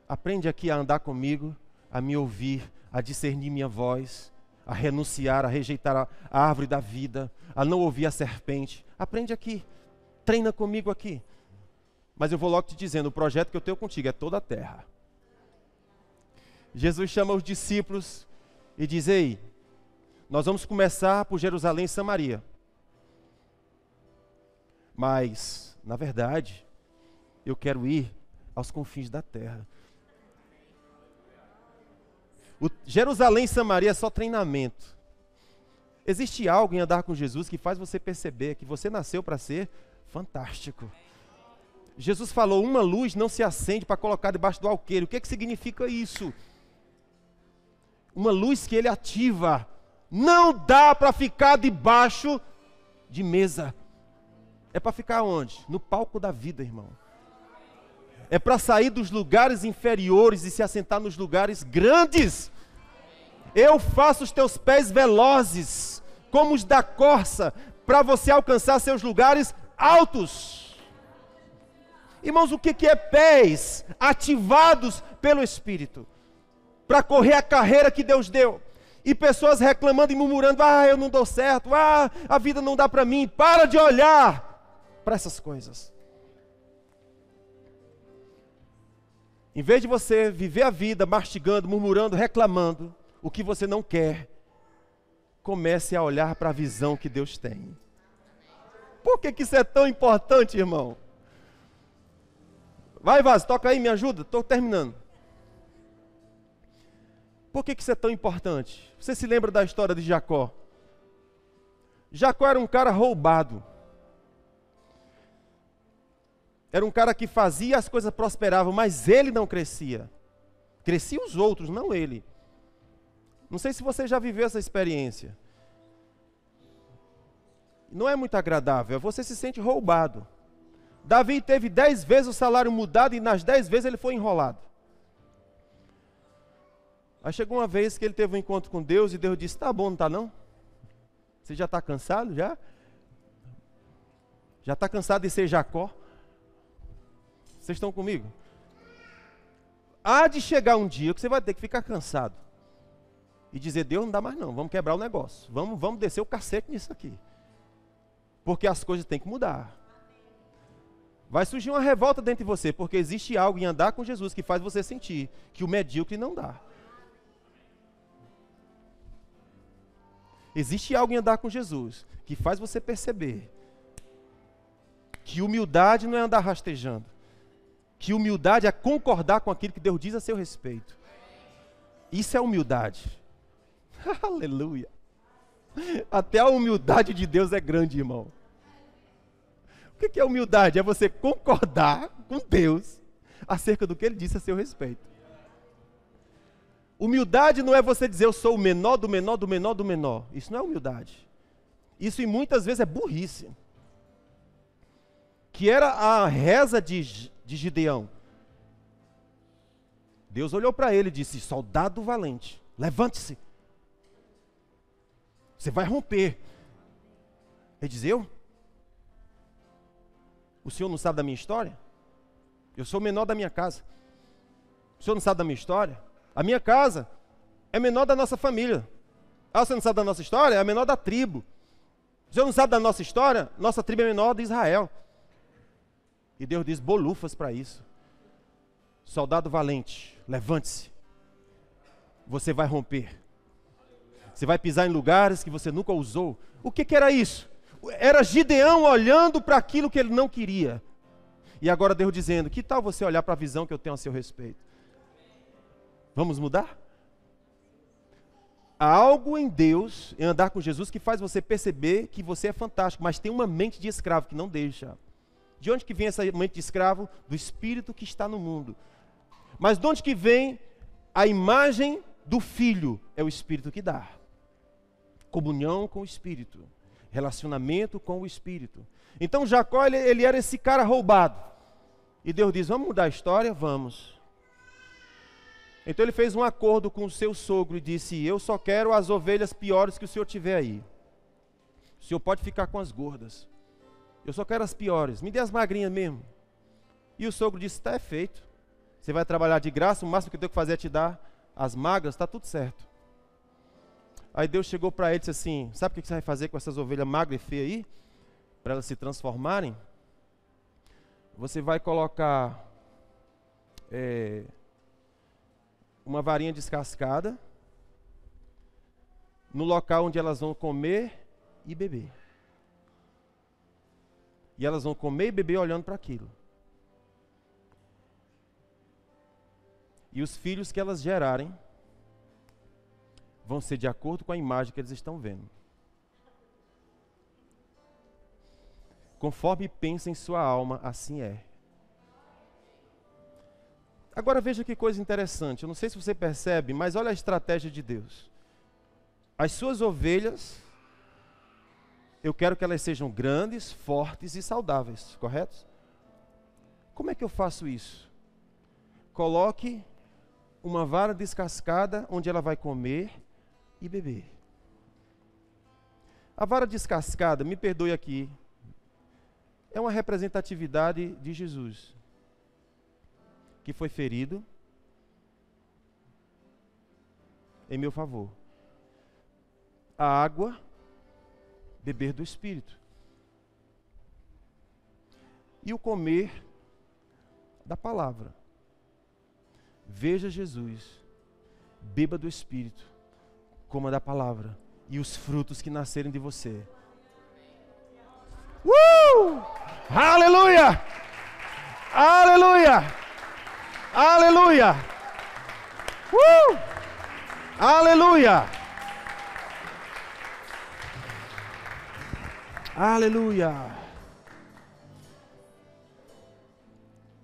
Aprende aqui a andar comigo, a me ouvir, a discernir minha voz, a renunciar, a rejeitar a árvore da vida, a não ouvir a serpente. Aprende aqui, treina comigo aqui. Mas eu vou logo te dizendo, o projeto que eu tenho contigo é toda a terra. Jesus chama os discípulos e diz: ei, nós vamos começar por Jerusalém e Samaria. Mas, na verdade, eu quero ir aos confins da terra. Jerusalém e Samaria é só treinamento. Existe algo em andar com Jesus que faz você perceber que você nasceu para ser fantástico. Jesus falou: uma luz não se acende para colocar debaixo do alqueire. O que significa isso? Uma luz que ele ativa. Não dá para ficar debaixo de mesa. É para ficar onde? No palco da vida, irmão. É para sair dos lugares inferiores e se assentar nos lugares grandes. Eu faço os teus pés velozes, como os da corça, para você alcançar seus lugares altos. Irmãos, o que é pés ativados pelo Espírito? Para correr a carreira que Deus deu. E pessoas reclamando e murmurando: ah, eu não dou certo, ah, a vida não dá para mim. Para de olhar para essas coisas. Em vez de você viver a vida mastigando, murmurando, reclamando o que você não quer, comece a olhar para a visão que Deus tem. Por que isso é tão importante, irmão? Vai, Vaz, toca aí, me ajuda, estou terminando. Por que isso é tão importante? Você se lembra da história de Jacó? Jacó era um cara roubado. Era um cara que fazia, as coisas prosperavam, mas ele não crescia. Cresciam os outros, não ele. Não sei se você já viveu essa experiência. Não é muito agradável, você se sente roubado. Davi teve 10 vezes o salário mudado e nas 10 vezes ele foi enrolado. Aí chegou uma vez que ele teve um encontro com Deus e Deus disse: tá bom, não está não? Você já está cansado? Já? Já está cansado de ser Jacó? Vocês estão comigo? Há de chegar um dia que você vai ter que ficar cansado e dizer: Deus, não dá mais não, vamos quebrar o negócio, vamos descer o cacete nisso aqui, porque as coisas têm que mudar. Vai surgir uma revolta dentro de você, porque existe algo em andar com Jesus que faz você sentir que o medíocre não dá. Existe algo em andar com Jesus que faz você perceber que humildade não é andar rastejando, que humildade é concordar com aquilo que Deus diz a seu respeito. Isso é humildade. Aleluia. Até a humildade de Deus é grande, irmão. O que é humildade? É você concordar com Deus acerca do que Ele disse a seu respeito. Humildade não é você dizer eu sou o menor do menor do menor do menor. Isso não é humildade. Isso e muitas vezes é burrice. Que era a reza de Gideão. Deus olhou para ele e disse: soldado valente, levante-se. Você vai romper. Ele diz: eu? O senhor não sabe da minha história? Eu sou o menor da minha casa. O senhor não sabe da minha história? A minha casa é menor da nossa família. Ah, você não sabe da nossa história? É a menor da tribo. O senhor não sabe da nossa história? Nossa tribo é menor de Israel. E Deus diz: bolufas para isso. Soldado valente, levante-se. Você vai romper. Você vai pisar em lugares que você nunca usou. O que era isso? Era Gideão olhando para aquilo que ele não queria. E agora Deus dizendo: que tal você olhar para a visão que eu tenho a seu respeito? Vamos mudar? Há algo em Deus, em andar com Jesus, que faz você perceber que você é fantástico, mas tem uma mente de escravo que não deixa. De onde que vem essa mente de escravo? Do espírito que está no mundo. Mas de onde que vem a imagem do filho? É o espírito que dá. Comunhão com o espírito. Relacionamento com o espírito. Então Jacó, ele era esse cara roubado. E Deus diz: vamos mudar a história? Vamos. Então ele fez um acordo com o seu sogro e disse: eu só quero as ovelhas piores que o senhor tiver aí. O senhor pode ficar com as gordas. Eu só quero as piores, me dê as magrinhas mesmo. E o sogro disse: está feito. Você vai trabalhar de graça, o máximo que eu tenho que fazer é te dar as magras, está tudo certo. Aí Deus chegou para ele e disse assim: sabe o que você vai fazer com essas ovelhas magras e feias aí? Para elas se transformarem? Você vai colocar uma varinha descascada no local onde elas vão comer e beber. E elas vão comer e beber olhando para aquilo. E os filhos que elas gerarem vão ser de acordo com a imagem que eles estão vendo. Conforme pensa em sua alma, assim é. Agora veja que coisa interessante. Eu não sei se você percebe, mas olha a estratégia de Deus. As suas ovelhas, eu quero que elas sejam grandes, fortes e saudáveis, correto? Como é que eu faço isso? Coloque uma vara descascada onde ela vai comer e beber. A vara descascada, me perdoe aqui, é uma representatividade de Jesus, que foi ferido em meu favor. A água, beber do Espírito. E o comer da palavra. Veja Jesus, beba do Espírito, coma da palavra e os frutos que nascerem de você. Aleluia! Aleluia! Aleluia! Aleluia! Aleluia!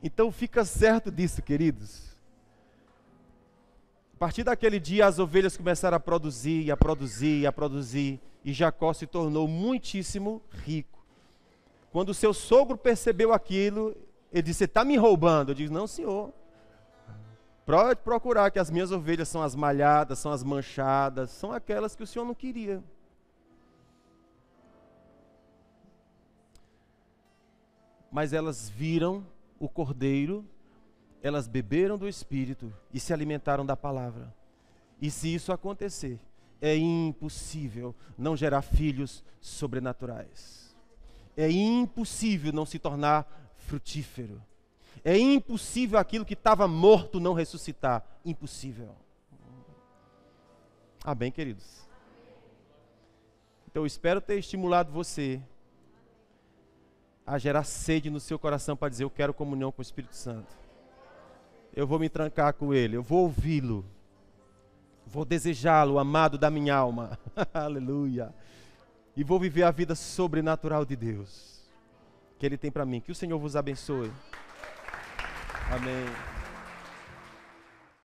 Então fica certo disso, queridos. A partir daquele dia as ovelhas começaram a produzir, a produzir, a produzir, e Jacó se tornou muitíssimo rico. Quando o seu sogro percebeu aquilo, ele disse: você está me roubando? Eu disse: não, senhor. Pode procurar, que as minhas ovelhas são as malhadas, são as manchadas, são aquelas que o senhor não queria. Mas elas viram o cordeiro, elas beberam do Espírito e se alimentaram da palavra. E se isso acontecer, é impossível não gerar filhos sobrenaturais. É impossível não se tornar frutífero. É impossível aquilo que estava morto não ressuscitar. Impossível. Amém, queridos? Então eu espero ter estimulado você a gerar sede no seu coração para dizer: eu quero comunhão com o Espírito Santo. Eu vou me trancar com Ele, eu vou ouvi-lo, vou desejá-lo, amado da minha alma. Aleluia. E vou viver a vida sobrenatural de Deus que Ele tem para mim. Que o Senhor vos abençoe. Amém.